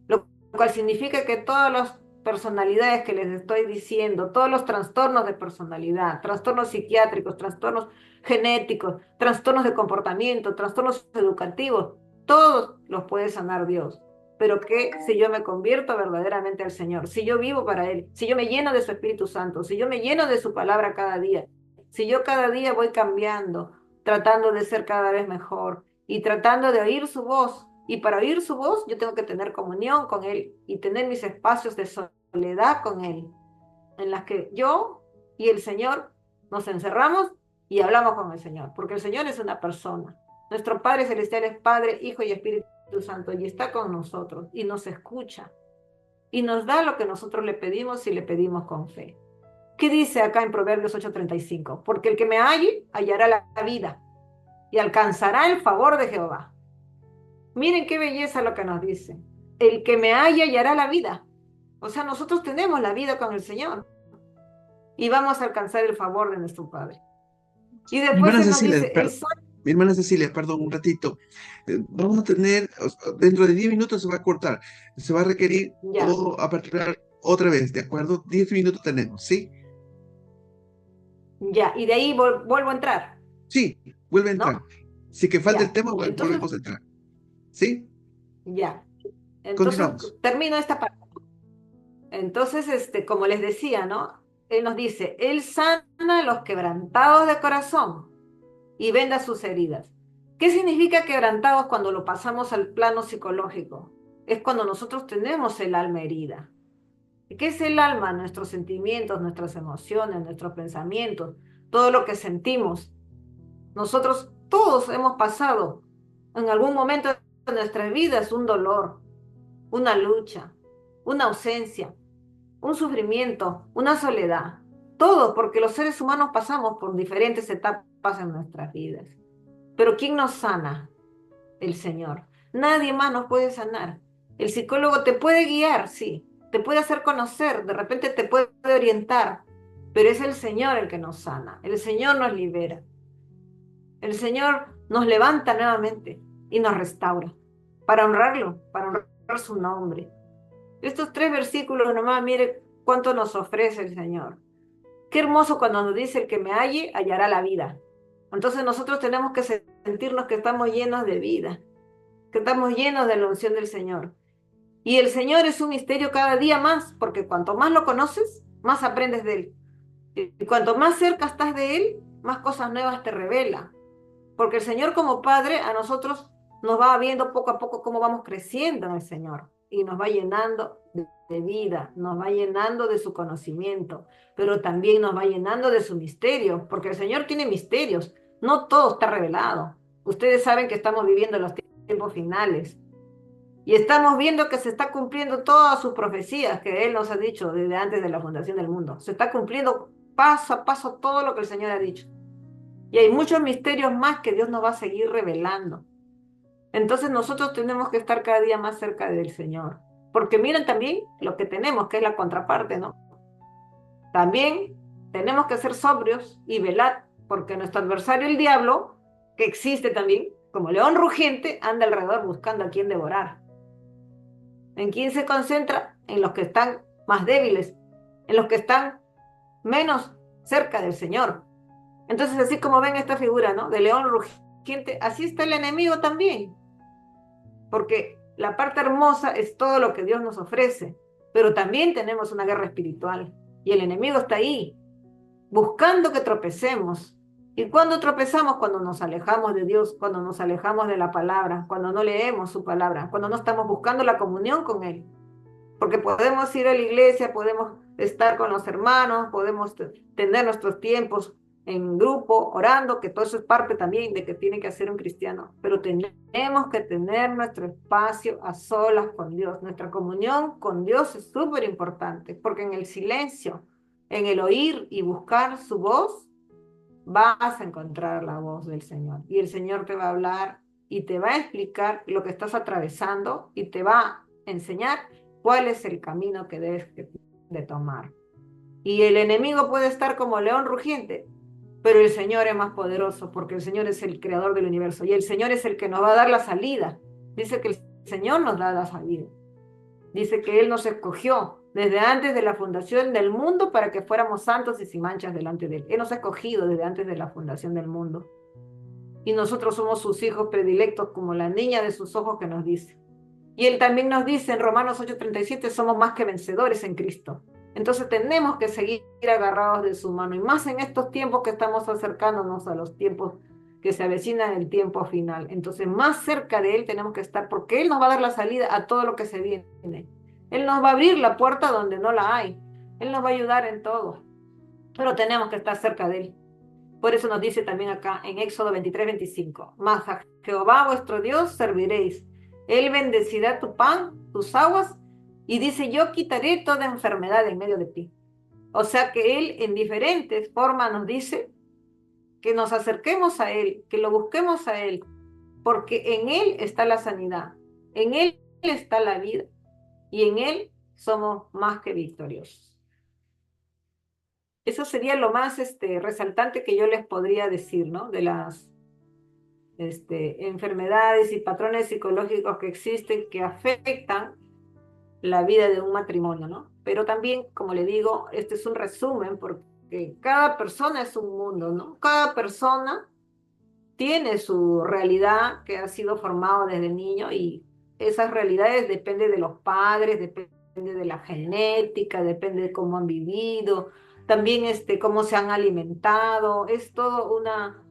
Lo cual significa que todas las personalidades que les estoy diciendo, todos los trastornos de personalidad, trastornos psiquiátricos, trastornos genéticos, trastornos de comportamiento, trastornos educativos, todos los puede sanar Dios. Pero que si yo me convierto verdaderamente al Señor, si yo vivo para Él, si yo me lleno de su Espíritu Santo, si yo me lleno de su palabra cada día, si yo cada día voy cambiando, tratando de ser cada vez mejor y tratando de oír su voz, y para oír su voz yo tengo que tener comunión con Él y tener mis espacios de soledad con Él, en las que yo y el Señor nos encerramos y hablamos con el Señor, porque el Señor es una persona. Nuestro Padre Celestial es Padre, Hijo y Espíritu Santo y está con nosotros y nos escucha y nos da lo que nosotros le pedimos y le pedimos con fe. ¿Qué dice acá en Proverbios 8:35? Porque el que me halle hallará la vida y alcanzará el favor de Jehová. Miren qué belleza lo que nos dice. El que me halla hallará la vida. O sea, nosotros tenemos la vida con el Señor y vamos a alcanzar el favor de nuestro Padre. Y Mi después hermana Él nos Cecilia, dice, el sol, mi hermana Cecilia, perdón, un ratito. Vamos a tener, dentro de 10 minutos se va a cortar. Se va a requerir ya, aperturar otra vez, ¿de acuerdo? 10 minutos tenemos, ¿sí? ya, y de ahí vuelvo a entrar. Sí, vuelve a entrar. ¿no? Si que falta el Ya. tema, Entonces, volvemos a entrar. ¿Sí? ya. Entonces, Continuamos. termino esta parte. Entonces, como les decía, ¿no? Él nos dice, Él sana a los quebrantados de corazón y venda sus heridas. ¿Qué significa quebrantados cuando lo pasamos al plano psicológico? Es cuando nosotros tenemos el alma herida. ¿Qué es el alma? Nuestros sentimientos, nuestras emociones, nuestros pensamientos, todo lo que sentimos. Nosotros todos hemos pasado en algún momento de nuestras vidas un dolor, una lucha, una ausencia, un sufrimiento, una soledad. Todos, porque los seres humanos pasamos por diferentes etapas en nuestras vidas. Pero ¿quién nos sana? El Señor. Nadie más nos puede sanar. El psicólogo te puede guiar, sí, te puede hacer conocer, de repente te puede orientar, pero es el Señor el que nos sana, el Señor nos libera, el Señor nos levanta nuevamente y nos restaura para honrarlo, para honrar su nombre. Estos 3 versículos nomás, mire cuánto nos ofrece el Señor. Qué hermoso cuando nos dice: el que me halle, hallará la vida. Entonces nosotros tenemos que sentirnos que estamos llenos de vida, que estamos llenos de la unción del Señor. Y el Señor es un misterio cada día más, porque cuanto más lo conoces, más aprendes de Él. Y cuanto más cerca estás de Él, más cosas nuevas te revela. Porque el Señor como Padre a nosotros nos va viendo poco a poco cómo vamos creciendo en el Señor. Y nos va llenando de vida, nos va llenando de su conocimiento, pero también nos va llenando de su misterio, porque el Señor tiene misterios, no todo está revelado. Ustedes saben que estamos viviendo los tiempos finales y estamos viendo que se está cumpliendo todas sus profecías que Él nos ha dicho desde antes de la fundación del mundo. Se está cumpliendo paso a paso todo lo que el Señor ha dicho. Y hay muchos misterios más que Dios nos va a seguir revelando. Entonces nosotros tenemos que estar cada día más cerca del Señor. Porque miren también lo que tenemos, que es la contraparte, ¿no? También tenemos que ser sobrios y velar, porque nuestro adversario, el diablo, que existe también, como león rugiente, anda alrededor buscando a quien devorar. ¿En quién se concentra? En los que están más débiles, en los que están menos cerca del Señor. Entonces, así como ven esta figura, ¿no? De león rugiente, así está el enemigo también, porque la parte hermosa es todo lo que Dios nos ofrece, pero también tenemos una guerra espiritual y el enemigo está ahí, buscando que tropecemos. ¿Y cuando tropezamos? Cuando nos alejamos de Dios, cuando nos alejamos de la palabra, cuando no leemos su palabra, cuando no estamos buscando la comunión con Él. Porque podemos ir a la iglesia, podemos estar con los hermanos, podemos tener nuestros tiempos en grupo, orando, que todo eso es parte también de que tiene que hacer un cristiano, pero tenemos que tener nuestro espacio a solas con Dios. Nuestra comunión con Dios es súper importante, porque en el silencio, en el oír y buscar su voz, vas a encontrar la voz del Señor. Y el Señor te va a hablar y te va a explicar lo que estás atravesando y te va a enseñar cuál es el camino que debes de tomar. Y el enemigo puede estar como león rugiente, pero el Señor es más poderoso porque el Señor es el creador del universo y el Señor es el que nos va a dar la salida. Dice que el Señor nos da la salida. Dice que Él nos escogió desde antes de la fundación del mundo para que fuéramos santos y sin manchas delante de Él. Él nos ha escogido desde antes de la fundación del mundo. Y nosotros somos sus hijos predilectos, como la niña de sus ojos que nos dice. Y Él también nos dice en Romanos 8:37, somos más que vencedores en Cristo. Entonces tenemos que seguir agarrados de su mano. Y más en estos tiempos que estamos acercándonos a los tiempos que se avecinan el tiempo final. Entonces más cerca de Él tenemos que estar porque Él nos va a dar la salida a todo lo que se viene. Él nos va a abrir la puerta donde no la hay. Él nos va a ayudar en todo. Pero tenemos que estar cerca de Él. Por eso nos dice también acá en Éxodo 23:25, mas a Jehová vuestro Dios serviréis. Él bendecirá tu pan, tus aguas, y dice, yo quitaré toda enfermedad en medio de ti. O sea que Él en diferentes formas nos dice que nos acerquemos a Él, que lo busquemos a Él, porque en Él está la sanidad, en Él está la vida, y en Él somos más que victoriosos. Eso sería lo más resaltante que yo les podría decir, ¿no? De las enfermedades y patrones psicológicos que existen que afectan la vida de un matrimonio, ¿no? Pero también, como le digo, este es un resumen porque cada persona es un mundo, ¿no? Cada persona tiene su realidad que ha sido formado desde niño y esas realidades dependen de los padres, depende de la genética, depende de cómo han vivido, también cómo se han alimentado, es todo una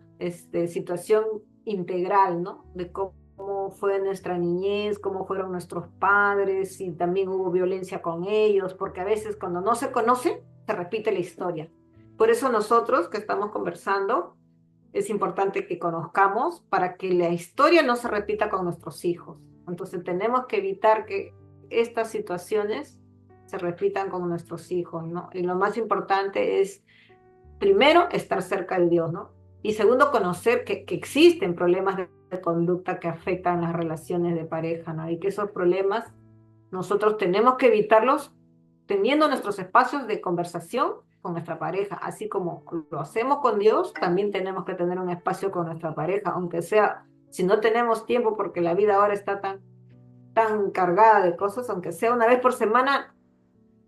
situación integral, ¿no? De cómo fue nuestra niñez, cómo fueron nuestros padres, si también hubo violencia con ellos, porque a veces cuando no se conoce, se repite la historia. Por eso nosotros que estamos conversando, es importante que conozcamos para que la historia no se repita con nuestros hijos. Entonces tenemos que evitar que estas situaciones se repitan con nuestros hijos, ¿no? Y lo más importante es, primero, estar cerca de Dios, ¿no? Y segundo, conocer que existen problemas de conducta que afectan las relaciones de pareja, ¿no? Y que esos problemas nosotros tenemos que evitarlos teniendo nuestros espacios de conversación con nuestra pareja, así como lo hacemos con Dios, también tenemos que tener un espacio con nuestra pareja, aunque sea, si no tenemos tiempo porque la vida ahora está tan cargada de cosas, aunque sea una vez por semana,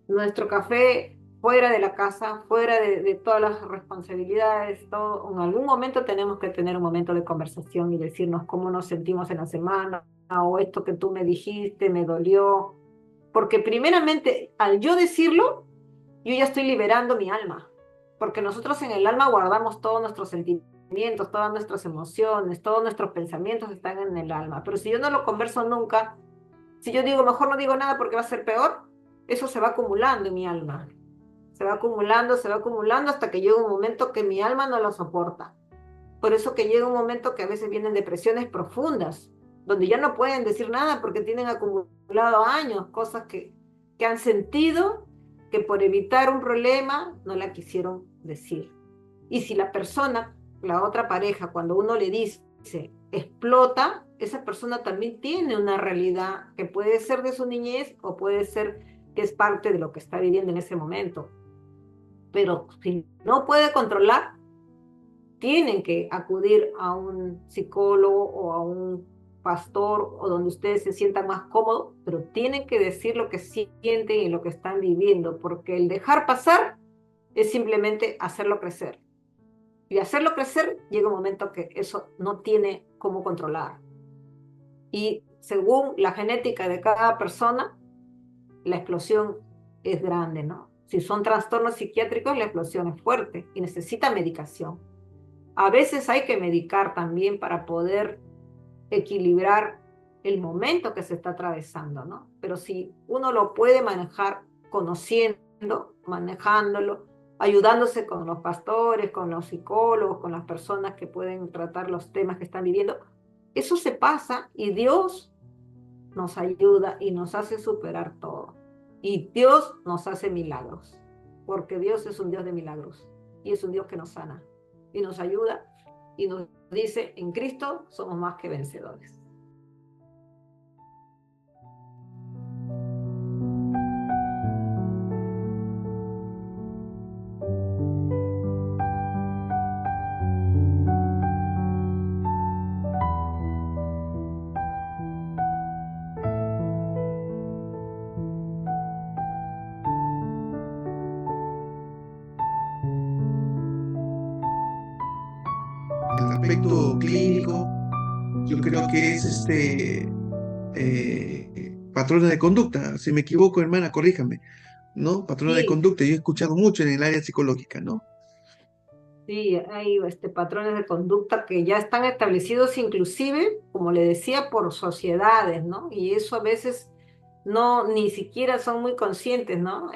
nuestro café fuera de la casa, fuera de todas las responsabilidades, todo, en algún momento tenemos que tener un momento de conversación y decirnos cómo nos sentimos en la semana, o esto que tú me dijiste me dolió, porque primeramente al yo decirlo, yo ya estoy liberando mi alma, porque nosotros en el alma guardamos todos nuestros sentimientos, todas nuestras emociones, todos nuestros pensamientos están en el alma, pero si yo no lo converso nunca, si yo digo mejor no digo nada porque va a ser peor, eso se va acumulando en mi alma, se va acumulando hasta que llega un momento que mi alma no lo soporta. Por eso que llega un momento que a veces vienen depresiones profundas, donde ya no pueden decir nada porque tienen acumulado años, cosas que han sentido que por evitar un problema no la quisieron decir. Y si la persona, la otra pareja, cuando uno le dice, explota, esa persona también tiene una realidad que puede ser de su niñez o puede ser que es parte de lo que está viviendo en ese momento. Pero si no puede controlar, tienen que acudir a un psicólogo o a un pastor o donde ustedes se sientan más cómodos, pero tienen que decir lo que sienten y lo que están viviendo, porque el dejar pasar es simplemente hacerlo crecer. Y hacerlo crecer llega un momento que eso no tiene cómo controlar. Y según la genética de cada persona, la explosión es grande, ¿no? Si son trastornos psiquiátricos, la explosión es fuerte y necesita medicación. A veces hay que medicar también para poder equilibrar el momento que se está atravesando, ¿no? Pero si uno lo puede manejar conociendo, manejándolo, ayudándose con los pastores, con los psicólogos, con las personas que pueden tratar los temas que están viviendo, eso se pasa y Dios nos ayuda y nos hace superar todo. Y Dios nos hace milagros, porque Dios es un Dios de milagros y es un Dios que nos sana y nos ayuda y nos dice, en Cristo somos más que vencedores. El aspecto clínico, yo creo que es patrones de conducta. Si me equivoco, hermana, corríjame, ¿no? Patrones de Sí, conducta. Yo he escuchado mucho en el área psicológica, ¿no? sí, hay patrones de conducta que ya están establecidos inclusive, como le decía, por sociedades, ¿no? Y eso a veces no, ni siquiera son muy conscientes, ¿no?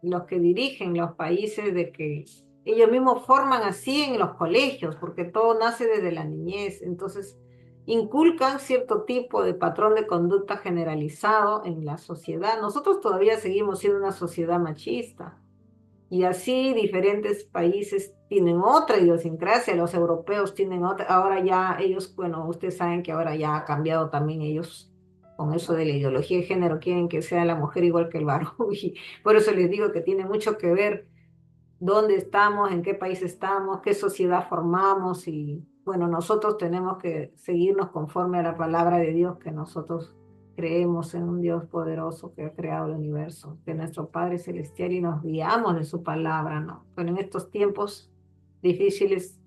Los que dirigen los países de que ellos mismos forman así en los colegios, porque todo nace desde la niñez. Entonces, inculcan cierto tipo de patrón de conducta generalizado en la sociedad. Nosotros todavía seguimos siendo una sociedad machista. Y así diferentes países tienen otra idiosincrasia, los europeos tienen otra, ahora ya ellos, bueno, ustedes saben que ahora ya ha cambiado también ellos con eso de la ideología de género, quieren que sea la mujer igual que el varón, y por eso les digo que tiene mucho que ver dónde estamos, en qué país estamos, qué sociedad formamos, y bueno, nosotros tenemos que seguirnos conforme a la palabra de Dios, que nosotros creemos en un Dios poderoso que ha creado el universo, que es nuestro Padre Celestial y nos guiamos de su palabra, ¿no? Pero en estos tiempos difíciles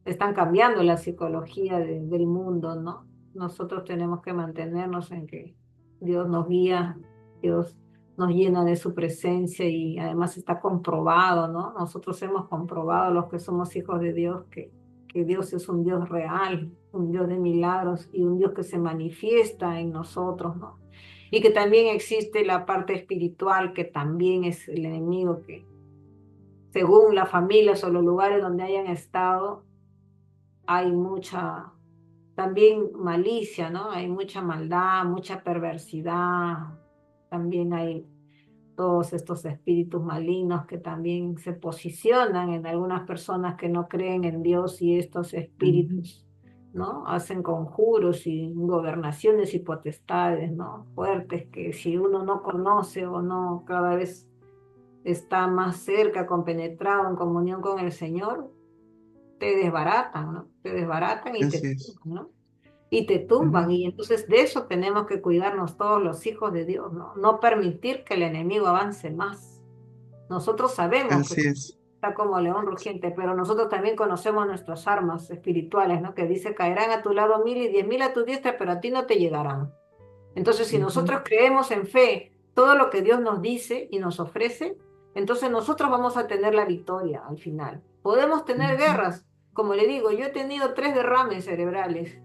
están cambiando la psicología del mundo, ¿no? Nosotros tenemos que mantenernos en que Dios nos guía, Dios nos llena de su presencia y además está comprobado, ¿no? Nosotros hemos comprobado, los que somos hijos de Dios, que Dios es un Dios real, un Dios de milagros y un Dios que se manifiesta en nosotros, ¿no? Y que también existe la parte espiritual, que también es el enemigo que, según las familias o los lugares donde hayan estado, hay mucha, también malicia, ¿no? Hay mucha maldad, mucha perversidad, también hay todos estos espíritus malignos que también se posicionan en algunas personas que no creen en Dios y estos Ujú. espíritus, ¿no? Hacen conjuros y gobernaciones y potestades, ¿no? Fuertes que si uno no conoce o no cada vez está más cerca, compenetrado en comunión con el Señor, te desbaratan, ¿no? Te desbaratan y te Así es. tumban, ¿no? Y te tumban. Ujú. Y entonces de eso tenemos que cuidarnos todos los hijos de Dios, ¿no? No permitir que el enemigo avance más. Nosotros sabemos que Así es. está como león rugiente, pero nosotros también conocemos nuestras armas espirituales, ¿no? Que dice, caerán a tu lado 1000 y 10.000 a tu diestra, pero a ti no te llegarán. Entonces, si Ujú. nosotros creemos en fe todo lo que Dios nos dice y nos ofrece, entonces nosotros vamos a tener la victoria al final. Podemos tener Ujú. guerras. Como le digo, yo he tenido 3 derrames cerebrales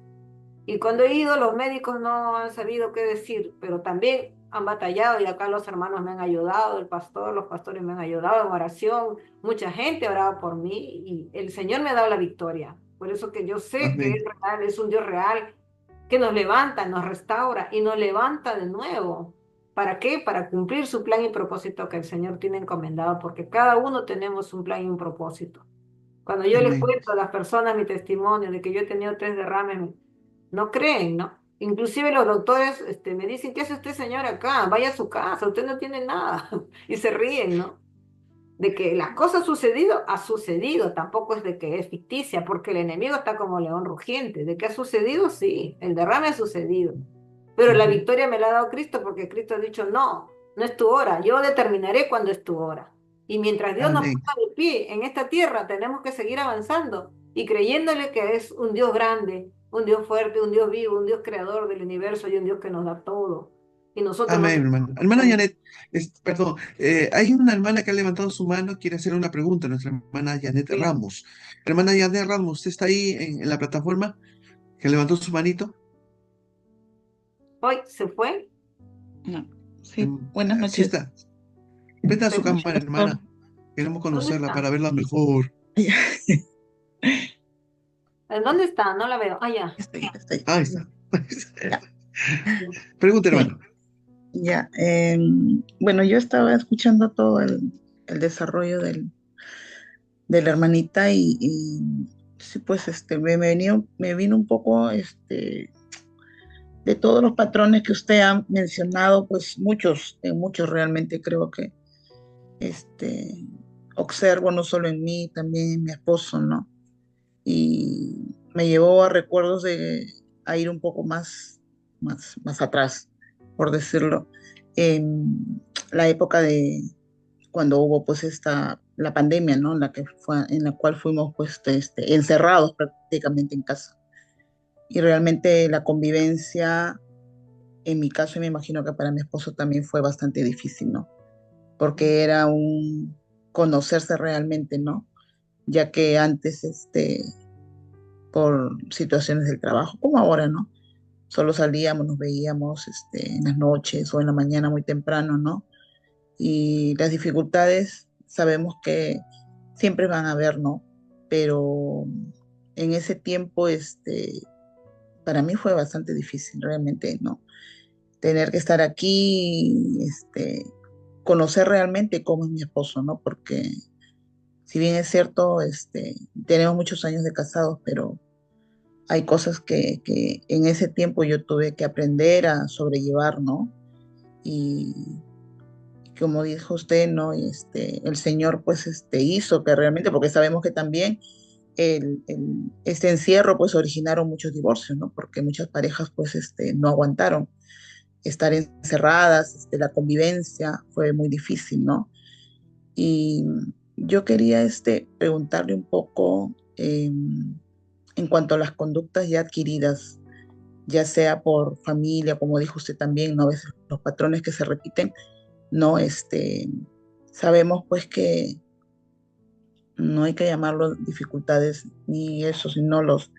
y cuando he ido, los médicos no han sabido qué decir, pero también han batallado y acá los hermanos me han ayudado, el pastor, los pastores me han ayudado en oración, mucha gente ha orado por mí y el Señor me ha dado la victoria. Por eso que yo sé que es Amén. real, es un Dios real, que nos levanta, nos restaura y nos levanta de nuevo. ¿Para qué? Para cumplir su plan y propósito que el Señor tiene encomendado, porque cada uno tenemos un plan y un propósito. Cuando yo les Amén. cuento a las personas mi testimonio de que yo he tenido 3 derrames, no creen, ¿no? Inclusive los doctores me dicen, ¿qué hace usted, señora, acá? Vaya a su casa, usted no tiene nada. Y se ríen, ¿no? De que la cosa ha sucedido, tampoco es de que es ficticia, porque el enemigo está como león rugiente. De que ha sucedido, sí, el derrame ha sucedido. Pero la Ujú. victoria me la ha dado Cristo, porque Cristo ha dicho, no, no es tu hora, yo determinaré cuándo es tu hora. Y mientras Dios nos Amén. ponga de pie en esta tierra, tenemos que seguir avanzando y creyéndole que es un Dios grande, un Dios fuerte, un Dios vivo, un Dios creador del universo y un Dios que nos da todo. Y nosotros no Amén, tenemos hermano. que Hermana hacer. Janet, perdón, hay una hermana que ha levantado su mano, quiere hacer una pregunta, nuestra hermana Janet Dígame. Ramos. Hermana Janet Ramos, ¿usted está ahí en la plataforma que levantó su manito? Hoy se fue, No. Sí, buenas Sí noches. está. Prenda su se fue. cámara, Pastor. hermana. Queremos ¿Dónde conocerla está? para verla mejor. Ya, ¿En dónde está? No la veo. Ah, ya. estoy. Ahí está. Ya, Pregunta, sí, hermano. ya. Bueno, yo estaba escuchando todo el desarrollo de la hermanita y sí, pues me vino un poco de todos los patrones que usted ha mencionado, pues muchos, en muchos realmente creo que este, observo no solo en mí, también en mi esposo, ¿no? Y me llevó a recuerdos a ir un poco más atrás, por decirlo, en la época de cuando hubo pues la pandemia, ¿no? En la cual fuimos pues encerrados prácticamente en casa. Y realmente la convivencia, en mi caso, y me imagino que para mi esposo también fue bastante difícil, ¿no? Porque era un conocerse realmente, ¿no? Ya que antes, por situaciones del trabajo, como ahora, ¿no? Solo salíamos, nos veíamos en las noches o en la mañana muy temprano, ¿no? Y las dificultades sabemos que siempre van a haber, ¿no? Pero en ese tiempo, para mí fue bastante difícil, realmente, ¿no? Tener que estar aquí, conocer realmente cómo es mi esposo, ¿no? Porque si bien es cierto, tenemos muchos años de casados, pero hay cosas que en ese tiempo yo tuve que aprender a sobrellevar, ¿no? Y como dijo usted, ¿no? El Señor pues hizo que realmente, porque sabemos que también este encierro pues originaron muchos divorcios, ¿no? Porque muchas parejas pues no aguantaron estar encerradas, la convivencia fue muy difícil, ¿no? Y yo quería preguntarle un poco, en cuanto a las conductas ya adquiridas, ya sea por familia, como dijo usted también, ¿no? A veces los patrones que se repiten, ¿no? Sabemos pues que no hay que llamarlo dificultades ni eso, sino los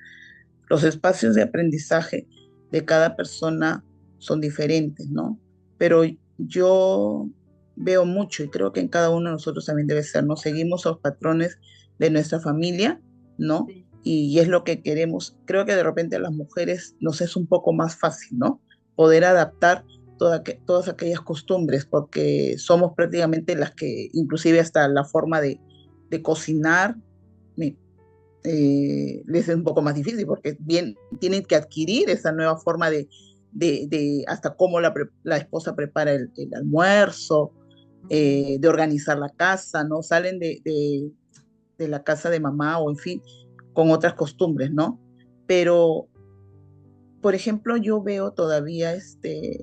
espacios de aprendizaje de cada persona son diferentes, ¿no? Pero yo veo mucho y creo que en cada uno de nosotros también debe ser, ¿no? Seguimos los patrones de nuestra familia, ¿no? Sí. Y es lo que queremos. Creo que de repente a las mujeres nos es un poco más fácil, ¿no? Poder adaptar todas aquellas costumbres, porque somos prácticamente las que, inclusive hasta la forma de cocinar, les es un poco más difícil porque bien tienen que adquirir esa nueva forma de hasta cómo la esposa prepara el almuerzo, Ujú. de organizar la casa, ¿no? Salen de la casa de mamá o en fin, con otras costumbres, ¿no? Pero, por ejemplo, yo veo todavía,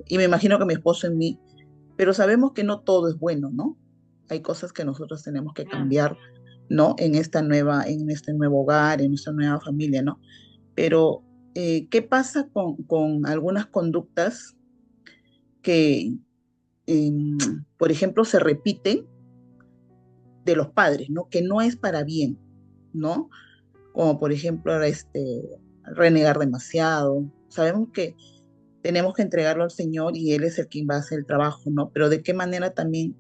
y me imagino que mi esposo en mí, pero sabemos que no todo es bueno, ¿no? Hay cosas que nosotros tenemos que Ah, cambiar, ¿no? En este nuevo hogar, en nuestra nueva familia, ¿no? Pero, ¿qué pasa con algunas conductas que, em, por ejemplo, se repiten de los padres, ¿no? Que no es para bien, ¿no? Como por ejemplo, renegar demasiado. Sabemos que tenemos que entregarlo al Señor y Él es el quien va a hacer el trabajo, ¿no? Pero de qué manera también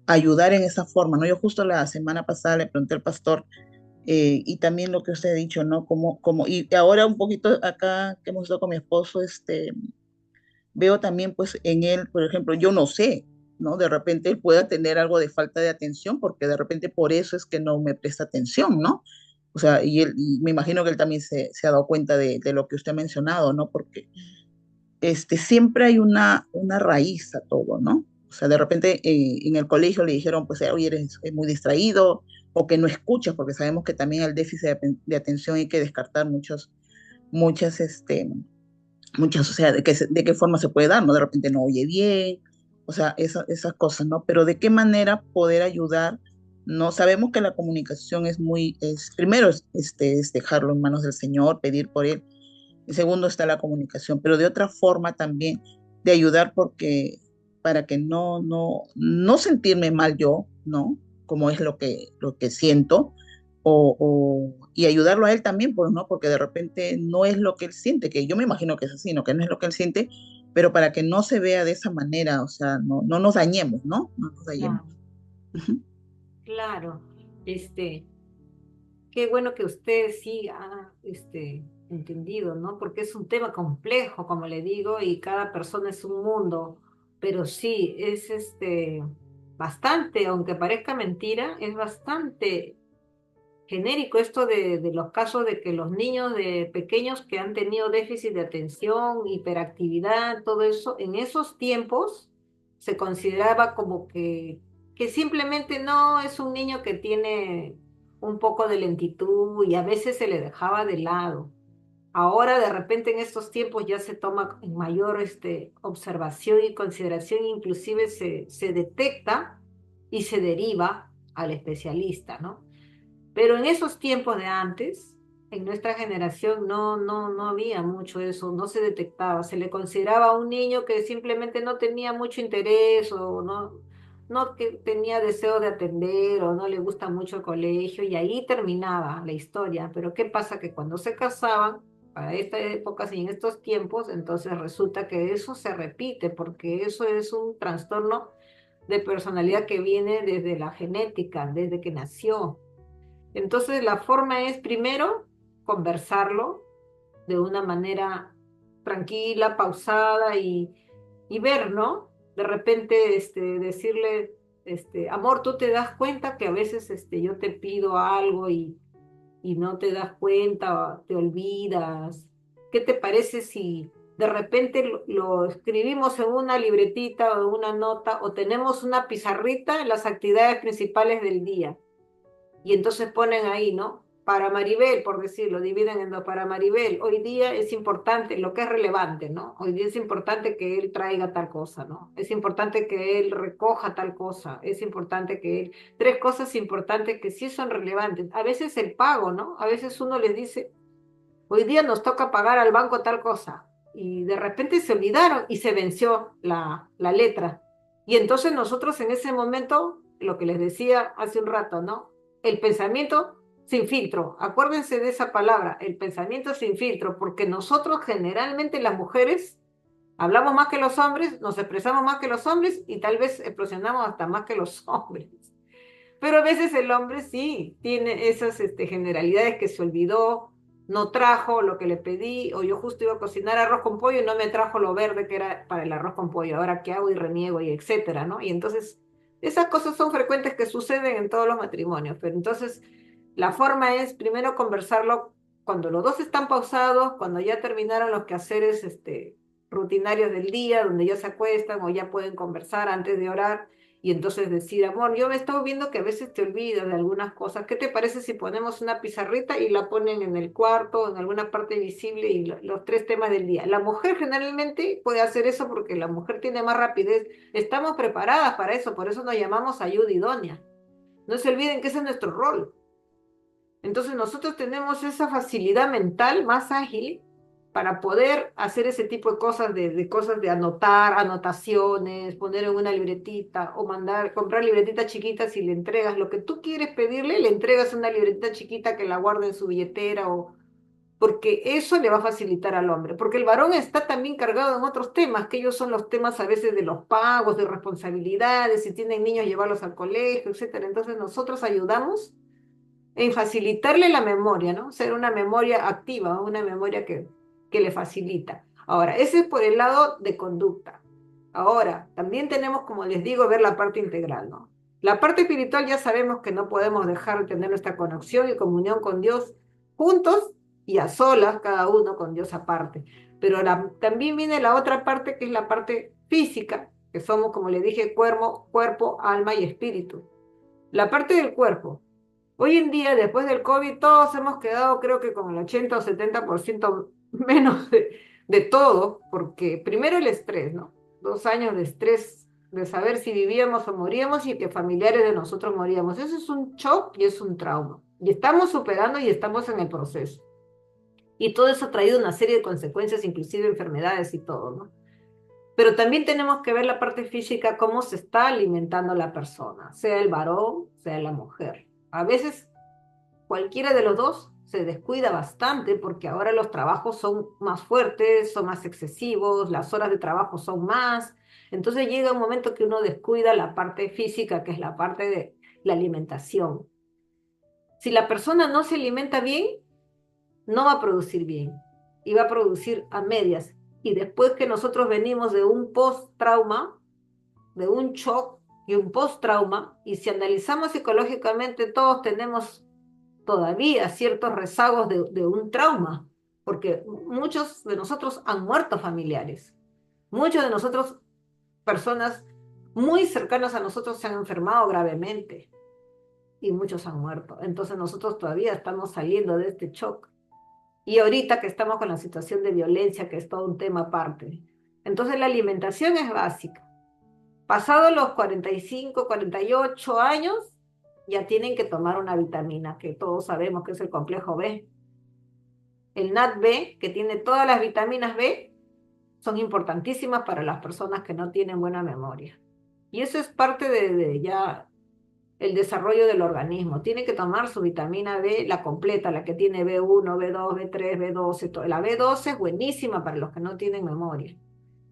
ayudar en esa forma, ¿no? Yo justo la semana pasada le pregunté al pastor, y también lo que usted ha dicho, ¿no? Y ahora un poquito acá que hemos estado con mi esposo, veo también pues en él, por ejemplo, yo no sé, ¿no? De repente él pueda tener algo de falta de atención, porque de repente por eso es que no me presta atención, ¿no? O sea, y me imagino que él también se ha dado cuenta de lo que usted ha mencionado, ¿no? Porque siempre hay una raíz a todo, ¿no? O sea, de repente en el colegio le dijeron, pues, oye, eres muy distraído, o que no escuchas, porque sabemos que también el déficit de atención hay que descartar muchas, o sea, de qué forma se puede dar, ¿no? De repente no oye bien, o sea, esas cosas, ¿no? Pero de qué manera poder ayudar, ¿no? Sabemos que la comunicación primero es dejarlo en manos del Señor, pedir por Él, y segundo está la comunicación, pero de otra forma también de ayudar para que no sentirme mal yo, ¿no? Como es lo que siento, y ayudarlo a él también, pues, ¿no? Porque de repente no es lo que él siente, que yo me imagino que es así, ¿no? Que no es lo que él siente, pero para que no se vea de esa manera, o sea, no nos dañemos, ¿no? No nos dañemos. claro, Ujú. claro. Este, Qué bueno que usted sí ha entendido, ¿no? Porque es un tema complejo, como le digo, y cada persona es un mundo, pero sí, es bastante, aunque parezca mentira, es bastante genérico esto de los casos de que los niños de pequeños que han tenido déficit de atención, hiperactividad, todo eso, en esos tiempos se consideraba como que simplemente no es un niño que tiene un poco de lentitud y a veces se le dejaba de lado. Ahora de repente en estos tiempos ya se toma en mayor observación y consideración, inclusive se detecta y se deriva al especialista, ¿no? Pero en esos tiempos de antes, en nuestra generación, no había mucho eso, no se detectaba. Se le consideraba un niño que simplemente no tenía mucho interés o no que tenía deseo de atender o no le gusta mucho el colegio y ahí terminaba la historia. Pero ¿qué pasa? Que cuando se casaban, para esta época y en estos tiempos, entonces resulta que eso se repite porque eso es un trastorno de personalidad que viene desde la genética, desde que nació. Entonces, la forma es primero conversarlo de una manera tranquila, pausada y ver, ¿no? De repente, decirle, amor, tú te das cuenta que a veces yo te pido algo y no te das cuenta, te olvidas. ¿Qué te parece si de repente lo escribimos en una libretita o en una nota o tenemos una pizarrita en las actividades principales del día? Y entonces ponen ahí, ¿no? Para Maribel, por decirlo, dividen en dos. Para Maribel, hoy día es importante, lo que es relevante, ¿no? Hoy día es importante que él traiga tal cosa, ¿no? Es importante que él recoja tal cosa, es importante que él... Tres cosas importantes que sí son relevantes. A veces el pago, ¿no? A veces uno les dice, hoy día nos toca pagar al banco tal cosa. Y de repente se olvidaron y se venció la letra. Y entonces nosotros en ese momento, lo que les decía hace un rato, ¿no? El pensamiento sin filtro. Acuérdense de esa palabra, el pensamiento sin filtro, porque nosotros generalmente las mujeres hablamos más que los hombres, nos expresamos más que los hombres y tal vez explosionamos hasta más que los hombres. Pero a veces el hombre sí tiene esas generalidades que se olvidó, no trajo lo que le pedí, o yo justo iba a cocinar arroz con pollo y no me trajo lo verde que era para el arroz con pollo. Ahora, ¿qué hago? Y reniego y etcétera, ¿no? Y entonces, esas cosas son frecuentes que suceden en todos los matrimonios. Pero entonces, la forma es primero conversarlo cuando los dos están pausados, cuando ya terminaron los quehaceres rutinarios del día, donde ya se acuestan o ya pueden conversar antes de orar y entonces decir, amor, yo me he estado viendo que a veces te olvidas de algunas cosas. ¿Qué te parece si ponemos una pizarrita y la ponen en el cuarto, en alguna parte visible y los tres temas del día? La mujer generalmente puede hacer eso porque la mujer tiene más rapidez. Estamos preparadas para eso, por eso nos llamamos ayuda idónea. No se olviden que ese es nuestro rol. Entonces nosotros tenemos esa facilidad mental más ágil para poder hacer ese tipo de cosas, de cosas de anotar, anotaciones, poner en una libretita o mandar, comprar libretitas chiquitas y le entregas lo que tú quieres pedirle, le entregas una libretita chiquita que la guarde en su billetera o porque eso le va a facilitar al hombre, porque el varón está también cargado en otros temas, que ellos son los temas a veces de los pagos, de responsabilidades, si tienen niños llevarlos al colegio, etcétera. Entonces nosotros ayudamos en facilitarle la memoria, ¿no? Ser una memoria activa, una memoria que le facilita. Ahora, ese es por el lado de conducta. Ahora, también tenemos, como les digo, ver la parte integral, ¿no? La parte espiritual ya sabemos que no podemos dejar de tener nuestra conexión y comunión con Dios juntos y a solas, cada uno con Dios aparte. Pero también viene la otra parte que es la parte física, que somos, como le dije, cuerpo, alma y espíritu. La parte del cuerpo. Hoy en día, después del COVID, todos hemos quedado, creo que con el 80 o 70% menos de todo, porque primero el estrés, ¿no? 2 años de estrés, de saber si vivíamos o moríamos y que familiares de nosotros moríamos. Eso es un shock y es un trauma. Y estamos superando y estamos en el proceso. Y todo eso ha traído una serie de consecuencias, inclusive enfermedades y todo, ¿no? Pero también tenemos que ver la parte física, cómo se está alimentando la persona, sea el varón, sea la mujer. A veces cualquiera de los dos se descuida bastante porque ahora los trabajos son más fuertes, son más excesivos, las horas de trabajo son más. Entonces llega un momento que uno descuida la parte física, que es la parte de la alimentación. Si la persona no se alimenta bien, no va a producir bien y va a producir a medias. Y después que nosotros venimos de un post-trauma, de un shock y un post-trauma, y si analizamos psicológicamente, todos tenemos todavía ciertos rezagos de un trauma, porque muchos de nosotros han muerto familiares, muchos de nosotros, personas muy cercanas a nosotros se han enfermado gravemente y muchos han muerto. Entonces nosotros todavía estamos saliendo de este shock. Y ahorita que estamos con la situación de violencia, que es todo un tema aparte. Entonces la alimentación es básica. Pasado los 45, 48 años, ya tienen que tomar una vitamina, que todos sabemos que es el complejo B. El NAD-B, que tiene todas las vitaminas B, son importantísimas para las personas que no tienen buena memoria. Y eso es parte de ya el desarrollo del organismo. Tiene que tomar su vitamina B, la completa, la que tiene B1, B2, B3, B12. La B12 es buenísima para los que no tienen memoria.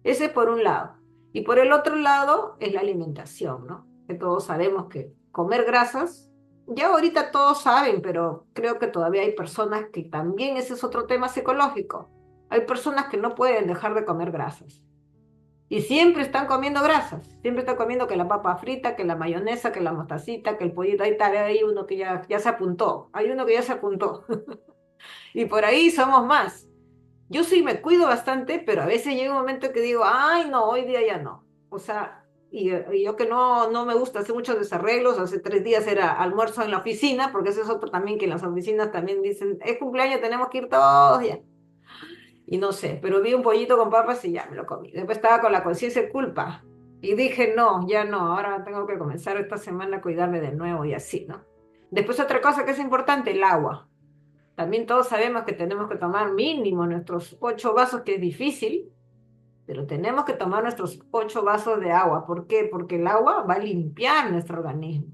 Ese es por un lado. Y por el otro lado es la alimentación, ¿no? Que todos sabemos que comer grasas, ya ahorita todos saben, pero creo que todavía hay personas que también ese es otro tema psicológico. Hay personas que no pueden dejar de comer grasas. Y siempre están comiendo grasas, siempre están comiendo que la papa frita, que la mayonesa, que la mostacita, que el pollito, ahí está, hay uno que ya se apuntó, hay uno que ya se apuntó. Y por ahí somos más. Yo sí me cuido bastante, pero a veces llega un momento que digo, ay, no, hoy día ya no. O sea, y yo que no me gusta hacer muchos desarreglos, hace 3 días era almuerzo en la oficina, porque eso es otro también que en las oficinas también dicen, es cumpleaños, tenemos que ir todos ya. Y no sé, pero vi un pollito con papas y ya me lo comí. Después estaba con la conciencia de culpa y dije, no, ya no, ahora tengo que comenzar esta semana a cuidarme de nuevo y así, ¿no? Después otra cosa que es importante, el agua. También todos sabemos que tenemos que tomar mínimo nuestros 8 vasos, que es difícil, pero tenemos que tomar nuestros 8 vasos de agua. ¿Por qué? Porque el agua va a limpiar nuestro organismo,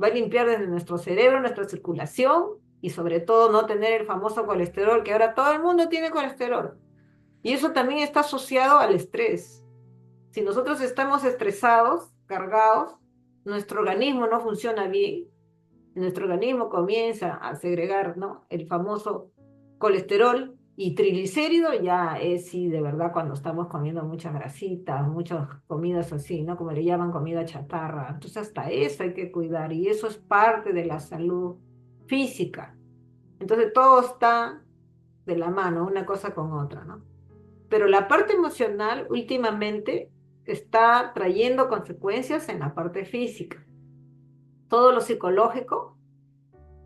va a limpiar desde nuestro cerebro, nuestra circulación y sobre todo no tener el famoso colesterol, que ahora todo el mundo tiene colesterol. Y eso también está asociado al estrés. Si nosotros estamos estresados, cargados, nuestro organismo no funciona bien, nuestro organismo comienza a segregar, ¿no?, el famoso colesterol y triglicérido. Ya es, sí, de verdad, cuando estamos comiendo muchas grasitas, muchas comidas así, ¿no? Como le llaman, comida chatarra. Entonces hasta eso hay que cuidar y eso es parte de la salud física. Entonces todo está de la mano, una cosa con otra, ¿no? Pero la parte emocional últimamente está trayendo consecuencias en la parte física. Todo lo psicológico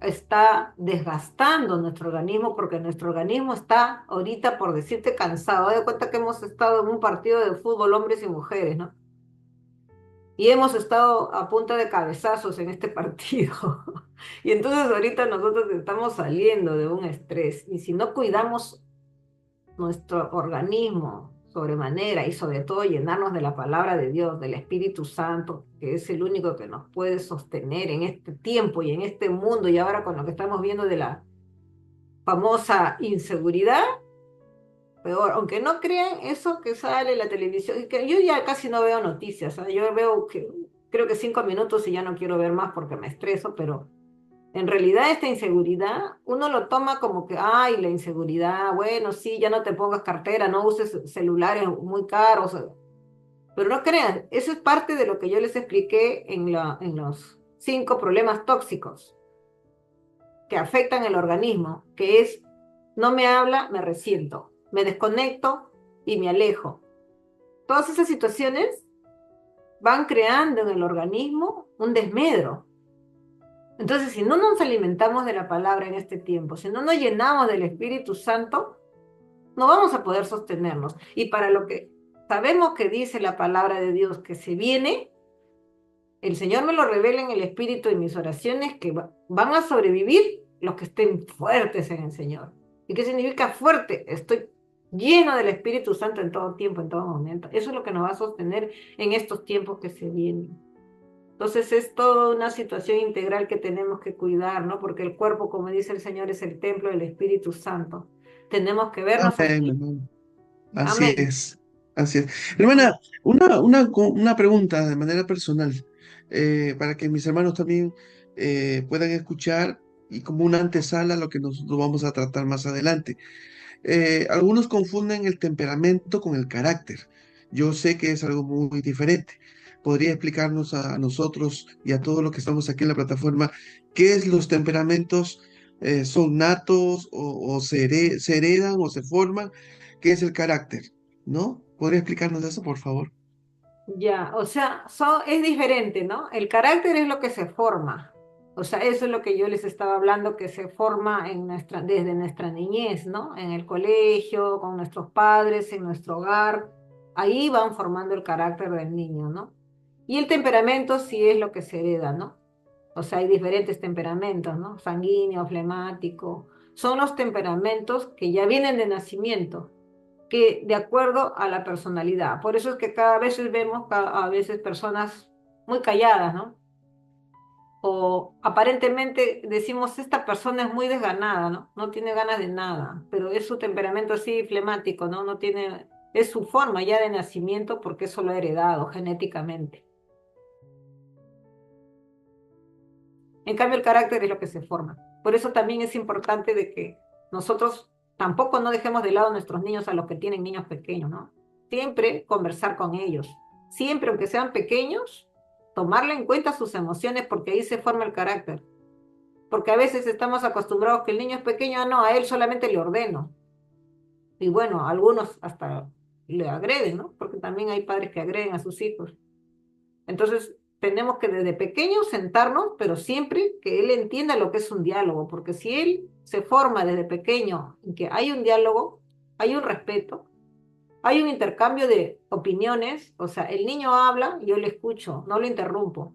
está desgastando nuestro organismo porque nuestro organismo está ahorita, por decirte, cansado. Haz de cuenta que hemos estado en un partido de fútbol, hombres y mujeres, ¿no? Y hemos estado a punta de cabezazos en este partido. Y entonces ahorita nosotros estamos saliendo de un estrés. Y si no cuidamos nuestro organismo sobremanera y sobre todo llenarnos de la palabra de Dios, del Espíritu Santo, que es el único que nos puede sostener en este tiempo y en este mundo, y ahora con lo que estamos viendo de la famosa inseguridad, peor. Aunque no crean eso que sale en la televisión, y que yo ya casi no veo noticias, ¿eh? Yo veo que creo que 5 minutos y ya no quiero ver más porque me estreso, pero en realidad esta inseguridad uno lo toma como que, ay, la inseguridad, bueno, sí, ya no te pongas cartera, no uses celulares muy caros, pero no crean, eso es parte de lo que yo les expliqué en los 5 problemas tóxicos que afectan el organismo, que es: no me habla, me resiento, me desconecto y me alejo. Todas esas situaciones van creando en el organismo un desmedro. Entonces, si no nos alimentamos de la palabra en este tiempo, si no nos llenamos del Espíritu Santo, no vamos a poder sostenernos. Y para lo que sabemos que dice la palabra de Dios que se viene, el Señor me lo revela en el Espíritu y mis oraciones, que van a sobrevivir los que estén fuertes en el Señor. ¿Y qué significa fuerte? Estoy lleno del Espíritu Santo en todo tiempo, en todo momento. Eso es lo que nos va a sostener en estos tiempos que se vienen. Entonces es toda una situación integral que tenemos que cuidar, ¿no? Porque el cuerpo, como dice el Señor, es el templo del Espíritu Santo. Tenemos que vernos Amén, así. hermano. Así Amén. es, así es. Hermana, una pregunta de manera personal, para que mis hermanos también puedan escuchar y como una antesala a lo que nosotros vamos a tratar más adelante. Algunos confunden el temperamento con el carácter. Yo sé que es algo muy diferente. ¿Podría explicarnos a nosotros y a todos los que estamos aquí en la plataforma qué es los temperamentos? ¿Son natos o se heredan o se forman? ¿Qué es el carácter? ¿No? ¿Podría explicarnos eso, por favor? Ya, o sea, es diferente, ¿no? El carácter es lo que se forma. O sea, eso es lo que yo les estaba hablando, que se forma desde nuestra niñez, ¿no? En el colegio, con nuestros padres, en nuestro hogar. Ahí van formando el carácter del niño, ¿no? Y el temperamento sí es lo que se hereda, ¿no? O sea, hay diferentes temperamentos, ¿no? Sanguíneo, flemático. Son los temperamentos que ya vienen de nacimiento, que de acuerdo a la personalidad. Por eso es que cada vez vemos a veces personas muy calladas, ¿no? O aparentemente decimos, esta persona es muy desganada, ¿no? No tiene ganas de nada, pero es su temperamento así flemático, ¿no? No tiene, es su forma ya de nacimiento porque eso lo ha heredado genéticamente. En cambio, el carácter es lo que se forma. Por eso también es importante de que nosotros tampoco no dejemos de lado a nuestros niños, a los que tienen niños pequeños, ¿no? Siempre conversar con ellos. Siempre, aunque sean pequeños, tomarle en cuenta sus emociones porque ahí se forma el carácter. Porque a veces estamos acostumbrados que el niño es pequeño, no, a él solamente le ordeno. Y bueno, algunos hasta le agreden, ¿no? Porque también hay padres que agreden a sus hijos. Entonces, tenemos que desde pequeños sentarnos, pero siempre que él entienda lo que es un diálogo, porque si él se forma desde pequeño en que hay un diálogo, hay un respeto, hay un intercambio de opiniones, o sea, el niño habla, yo le escucho, no lo interrumpo,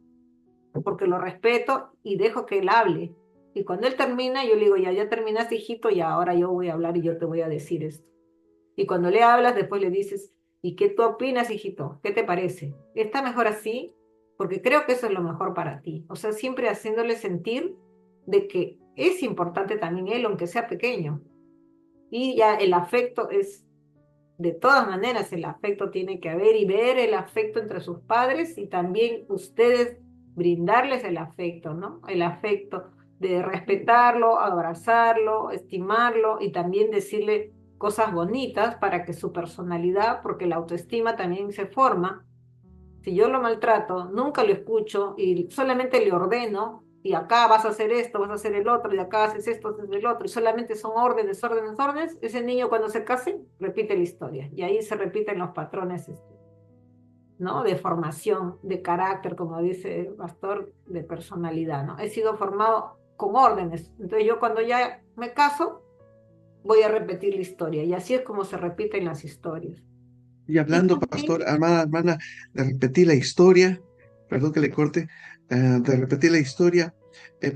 porque lo respeto y dejo que él hable. Y cuando él termina, yo le digo, ya terminaste, hijito, y ahora yo voy a hablar y yo te voy a decir esto. Y cuando le hablas, después le dices, ¿y qué tú opinas, hijito? ¿Qué te parece? ¿Está mejor así? Porque creo que eso es lo mejor para ti. O sea, siempre haciéndole sentir de que es importante también él, aunque sea pequeño. Y ya el afecto es, de todas maneras, el afecto tiene que haber y ver el afecto entre sus padres y también ustedes brindarles el afecto, ¿no? El afecto de respetarlo, abrazarlo, estimarlo y también decirle cosas bonitas para que su personalidad, porque la autoestima también se forma. Si yo lo maltrato, nunca lo escucho y solamente le ordeno, y acá vas a hacer esto, vas a hacer el otro, y acá haces esto, haces el otro, y solamente son órdenes, órdenes, órdenes, ese niño cuando se case repite la historia. Y ahí se repiten los patrones, ¿no? De formación, de carácter, como dice el pastor, de personalidad, ¿no? He sido formado con órdenes. Entonces yo cuando ya me caso, voy a repetir la historia. Y así es como se repiten las historias. Y Y hablando, también, pastor, amada hermana, de repetir la historia, perdón que le corte, de repetir la historia.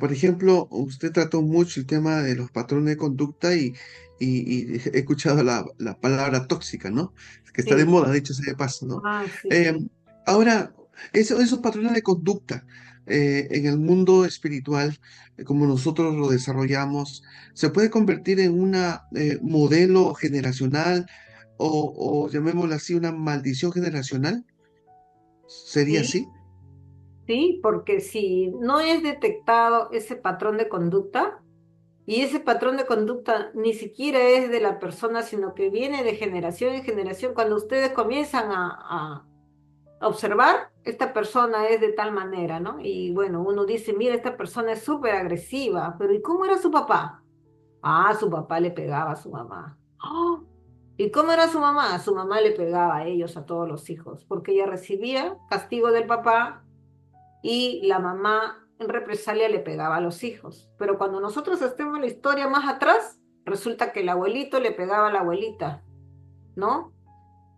Por ejemplo, usted trató mucho el tema de los patrones de conducta y he escuchado la palabra tóxica, ¿no? Que está de sí, moda, dicho sea de paso, ¿no? sí, Eh, ahora, esos patrones de conducta en el mundo espiritual, como nosotros lo desarrollamos, se puede convertir en una modelo generacional o llamémoslo así, una maldición generacional. ¿Sería sí. así? Sí, porque si no es detectado ese patrón de conducta, y ese patrón de conducta ni siquiera es de la persona, sino que viene de generación en generación, cuando ustedes comienzan a observar, esta persona es de tal manera, ¿no? Y bueno, uno dice, mira, esta persona es súper agresiva, pero ¿y cómo era su papá? Ah, su papá le pegaba a su mamá. ¡Ah! ¿Y cómo era su mamá? Su mamá le pegaba a ellos, a todos los hijos, porque ella recibía castigo del papá y la mamá en represalia le pegaba a los hijos. Pero cuando nosotros estemos en la historia más atrás, resulta que el abuelito le pegaba a la abuelita, ¿no?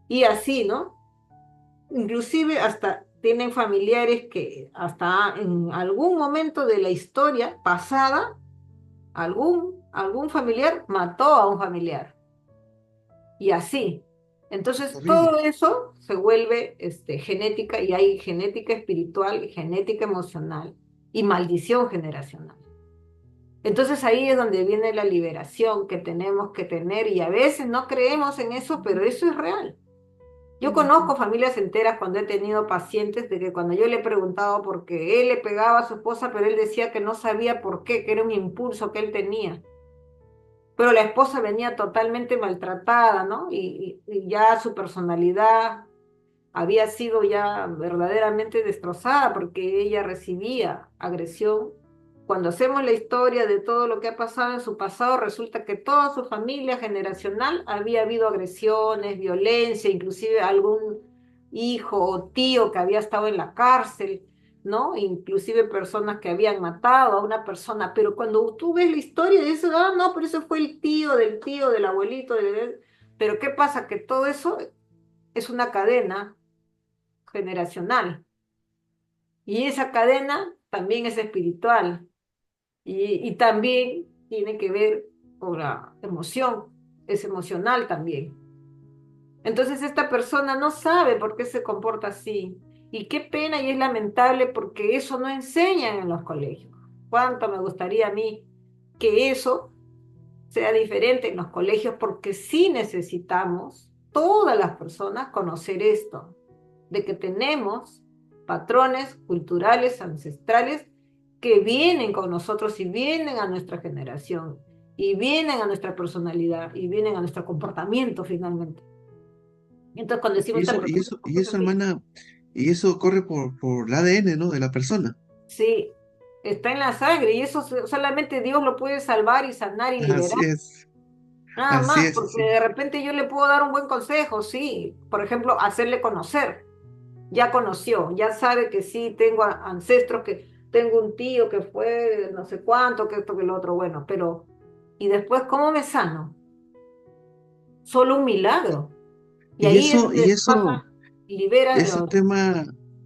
Y así, ¿no? Inclusive hasta tienen familiares que hasta en algún momento de la historia pasada, algún familiar mató a un familiar. Y así. Entonces, Horrible. todo eso se vuelve genética y hay genética espiritual, genética emocional y maldición generacional. Entonces ahí es donde viene la liberación que tenemos que tener y a veces no creemos en eso, pero eso es real. Yo conozco familias enteras cuando he tenido pacientes de que cuando yo le he preguntado por qué él le pegaba a su esposa, pero él decía que no sabía por qué, que era un impulso que él tenía, pero la esposa venía totalmente maltratada, ¿no? Y ya su personalidad había sido ya verdaderamente destrozada porque ella recibía agresión. Cuando hacemos la historia de todo lo que ha pasado en su pasado, resulta que toda su familia generacional había habido agresiones, violencia, inclusive algún hijo o tío que había estado en la cárcel, ¿no? Inclusive personas que habían matado a una persona, pero cuando tú ves la historia dices, ah, no, pero eso fue el tío, del abuelito, pero ¿qué pasa? Que todo eso es una cadena generacional. Y esa cadena también es espiritual y también tiene que ver con la emoción, es emocional también. Entonces esta persona no sabe por qué se comporta así. Y qué pena y es lamentable porque eso no enseñan en los colegios. Cuánto me gustaría a mí que eso sea diferente en los colegios porque sí necesitamos todas las personas conocer esto, de que tenemos patrones culturales, ancestrales, que vienen con nosotros y vienen a nuestra generación, y vienen a nuestra personalidad, y vienen a nuestro comportamiento finalmente. Entonces, cuando decimos Y esta eso, y persona eso, y es eso, así, hermana, y eso corre por el ADN, ¿no? De la persona. sí, está en la sangre, y eso solamente Dios lo puede salvar y sanar y liberar. Así es, Nada así más, es, porque así de es. repente yo le puedo dar un buen consejo, sí. Por ejemplo, hacerle conocer. Ya conoció, ya sabe que sí, tengo ancestros, que tengo un tío que fue no sé cuánto, que esto, que lo otro, bueno, pero ¿y después cómo me sano? Solo un milagro. Y Y ahí es eso, y donde eso, pasa, libera, ese tema.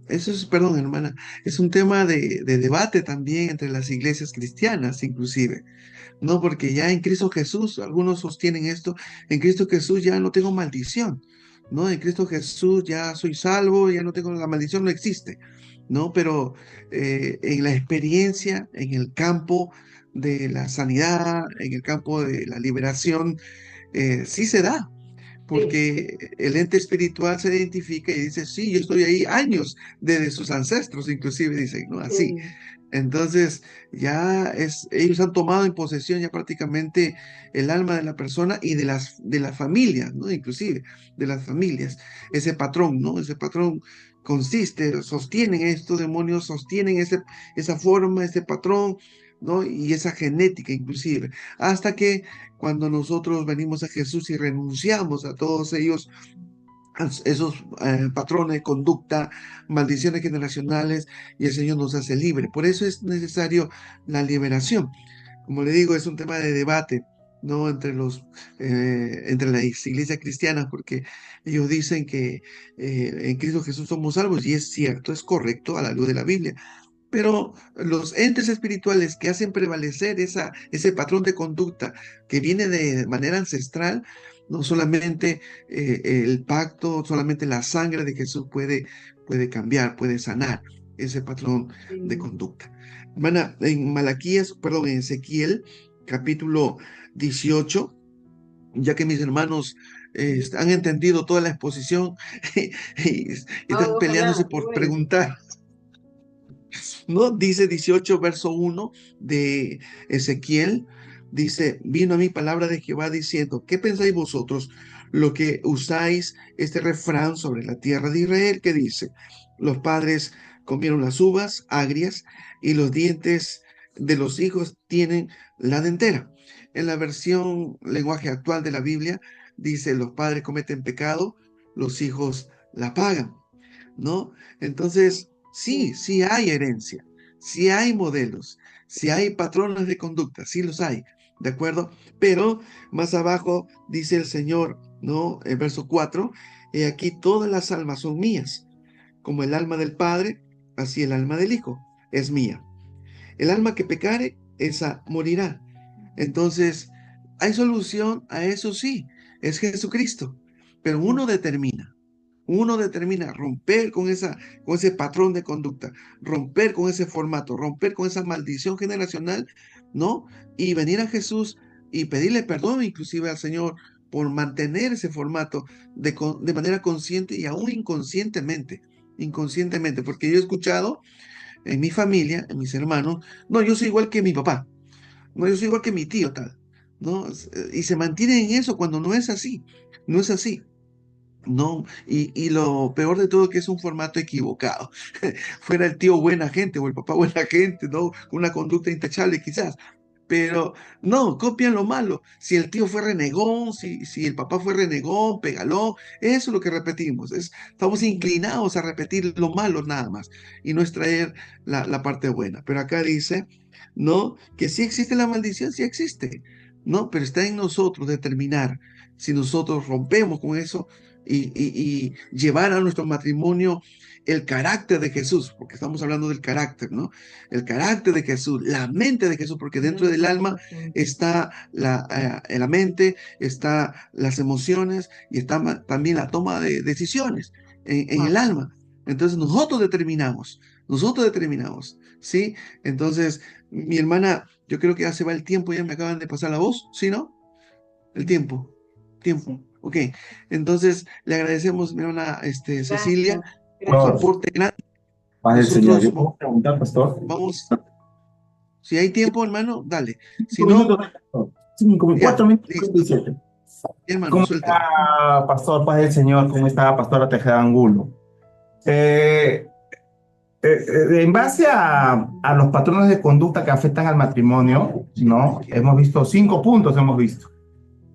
eso es, perdón, hermana, es un tema de debate también entre las iglesias cristianas, inclusive. No, porque ya en Cristo Jesús, algunos sostienen esto, en Cristo Jesús ya no tengo maldición, ¿no? En Cristo Jesús ya soy salvo, ya no tengo la maldición, no existe, ¿no? Pero en la experiencia, en el campo de la sanidad, en el campo de la liberación, sí se da, Sí, porque el ente espiritual se identifica y dice, sí, yo estoy ahí años desde sus ancestros, inclusive dicen, ¿no? Así. sí, Entonces, ellos han tomado en posesión ya prácticamente el alma de la persona y de las familias, ¿no? Inclusive de las familias. Ese patrón, ¿no? Ese patrón sostienen estos demonios, sostienen esa forma, ese patrón, ¿no? Y esa genética inclusive. Hasta que cuando nosotros venimos a Jesús y renunciamos a todos ellos, esos patrones de conducta, maldiciones generacionales, y el Señor nos hace libre. Por eso es necesario la liberación. Como le digo, es un tema de debate, ¿no? Entre las iglesias cristianas, porque ellos dicen que en Cristo Jesús somos salvos, y es cierto, es correcto a la luz de la Biblia. Pero los entes espirituales que hacen prevalecer ese patrón de conducta que viene de manera ancestral, no solamente el pacto, solamente la sangre de Jesús puede cambiar, puede sanar ese patrón de sí. conducta. Hermana, en Ezequiel, capítulo 18, ya que mis hermanos han entendido toda la exposición y están Ah, peleándose ojalá, qué por bueno. preguntar. ¿No? Dice 18 verso 1 de Ezequiel, dice, vino a mí palabra de Jehová diciendo, ¿qué pensáis vosotros lo que usáis este refrán sobre la tierra de Israel que dice, los padres comieron las uvas agrias y los dientes de los hijos tienen la dentera? En la versión lenguaje actual de la Biblia dice, los padres cometen pecado, los hijos la pagan, ¿no? Entonces, sí, Sí, sí hay herencia, sí hay modelos, sí hay patrones de conducta, sí los hay, ¿de acuerdo? Pero más abajo dice el Señor, ¿no? El verso 4, he aquí todas las almas son mías, como el alma del Padre, así el alma del Hijo es mía. El alma que pecare, esa morirá. Entonces, hay solución a eso, sí, es Jesucristo, pero sí, uno determina romper con ese patrón de conducta, romper con ese formato, romper con esa maldición generacional, ¿no? Y venir a Jesús y pedirle perdón inclusive al Señor por mantener ese formato de manera consciente y aún inconscientemente, porque yo he escuchado en mi familia, en mis hermanos, no, yo soy igual que mi papá, no, yo soy igual que mi tío, tal, ¿no? Y se mantienen en eso cuando no es así, no es así. No, y lo peor de todo que es un formato equivocado. Fuera el tío buena gente o el papá buena gente, ¿no? Con una conducta intachable quizás. Pero no, copian lo malo. Si el tío fue renegón, si el papá fue renegón, pegalón, eso es lo que repetimos. Estamos inclinados a repetir lo malo nada más y no extraer la parte buena. Pero acá dice, ¿no? Que sí existe la maldición, sí existe, ¿no? Pero está en nosotros determinar si nosotros rompemos con eso y llevar a nuestro matrimonio el carácter de Jesús, porque estamos hablando del carácter, ¿no? El carácter de Jesús, la mente de Jesús, porque dentro del alma está la mente, está las emociones y está también la toma de decisiones en el alma. Entonces nosotros determinamos, ¿sí? Entonces, mi hermana, yo creo que ya se va el tiempo, ya me acaban de pasar la voz, ¿sí, no? El tiempo, tiempo. Sí. Ok, entonces le agradecemos, mi hermana Cecilia, gracias, por su gracias. Pastor, aporte grande. paz del Señor. Nosotros ¿Yo puedo preguntar, pastor? vamos, si hay tiempo, hermano, dale. Si 5 minutos, no, pastor. 5, ya, 4 minutos y listo. 47. Mi hermano, ¿Cómo suéltelo. está, pastor? Paz del Señor. ¿Cómo está, pastora Tejeda Angulo? Eh, en base a los patrones de conducta que afectan al matrimonio, ¿no? Hemos visto 5 puntos, hemos visto.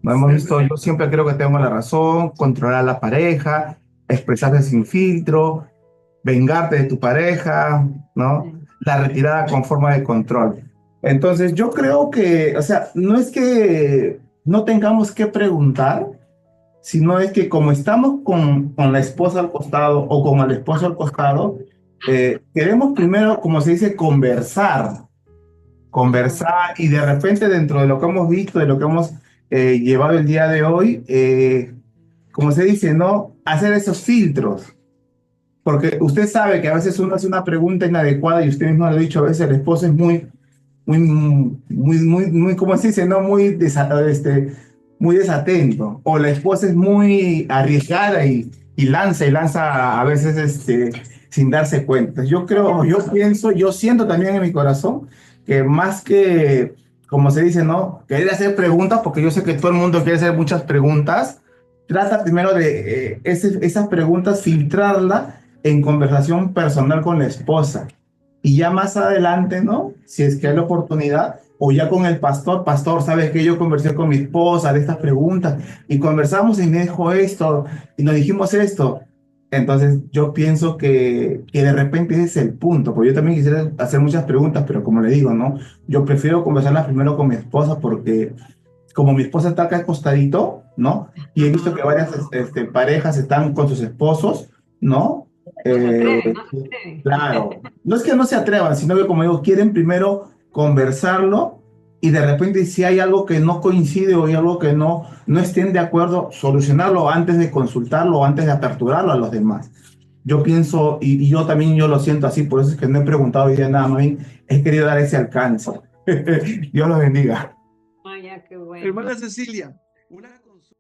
No hemos visto, yo siempre creo que tengo la razón, controlar a la pareja, expresarse sin filtro, vengarte de tu pareja, ¿no? Sí, La retirada con forma de control. Entonces, yo creo que, o sea, no es que no tengamos que preguntar, sino es que como estamos con la esposa al costado o con el esposo al costado, queremos primero, como se dice, conversar y de repente dentro de lo que hemos visto, de lo que hemos llevado el día de hoy, como se dice, ¿no? Hacer esos filtros. Porque usted sabe que a veces uno hace una pregunta inadecuada y usted mismo lo ha dicho, a veces el esposo es muy, ¿cómo se dice? ¿No? Muy desatento. O la esposa es muy arriesgada y lanza a veces sin darse cuenta. Yo creo, yo pienso, yo siento también en mi corazón que más que, como se dice, ¿no? Querer hacer preguntas, porque yo sé que todo el mundo quiere hacer muchas preguntas, trata primero de esas preguntas, filtrarlas en conversación personal con la esposa. Y ya más adelante, ¿no? Si es que hay la oportunidad, o ya con el pastor, pastor, sabes que yo conversé con mi esposa de estas preguntas y conversamos y me dijo esto y nos dijimos esto. Entonces yo pienso que de repente ese es el punto, porque yo también quisiera hacer muchas preguntas, pero como le digo, ¿no? Yo prefiero conversarlas primero con mi esposa porque como mi esposa está acá acostadito, ¿no? Y he visto que varias parejas están con sus esposos, ¿no? No se Eh, atreven, no se atreven. claro, no es que no se atrevan, sino que como digo, quieren primero conversarlo y de repente si hay algo que no coincide o hay algo que no estén de acuerdo, solucionarlo antes de consultarlo o antes de aperturarlo a los demás. Yo pienso, y yo también yo lo siento así, por eso es que no he preguntado hoy día nada, más bien he querido dar ese alcance. Dios los bendiga. Ah, ya, qué bueno. Hermana Cecilia, una consulta.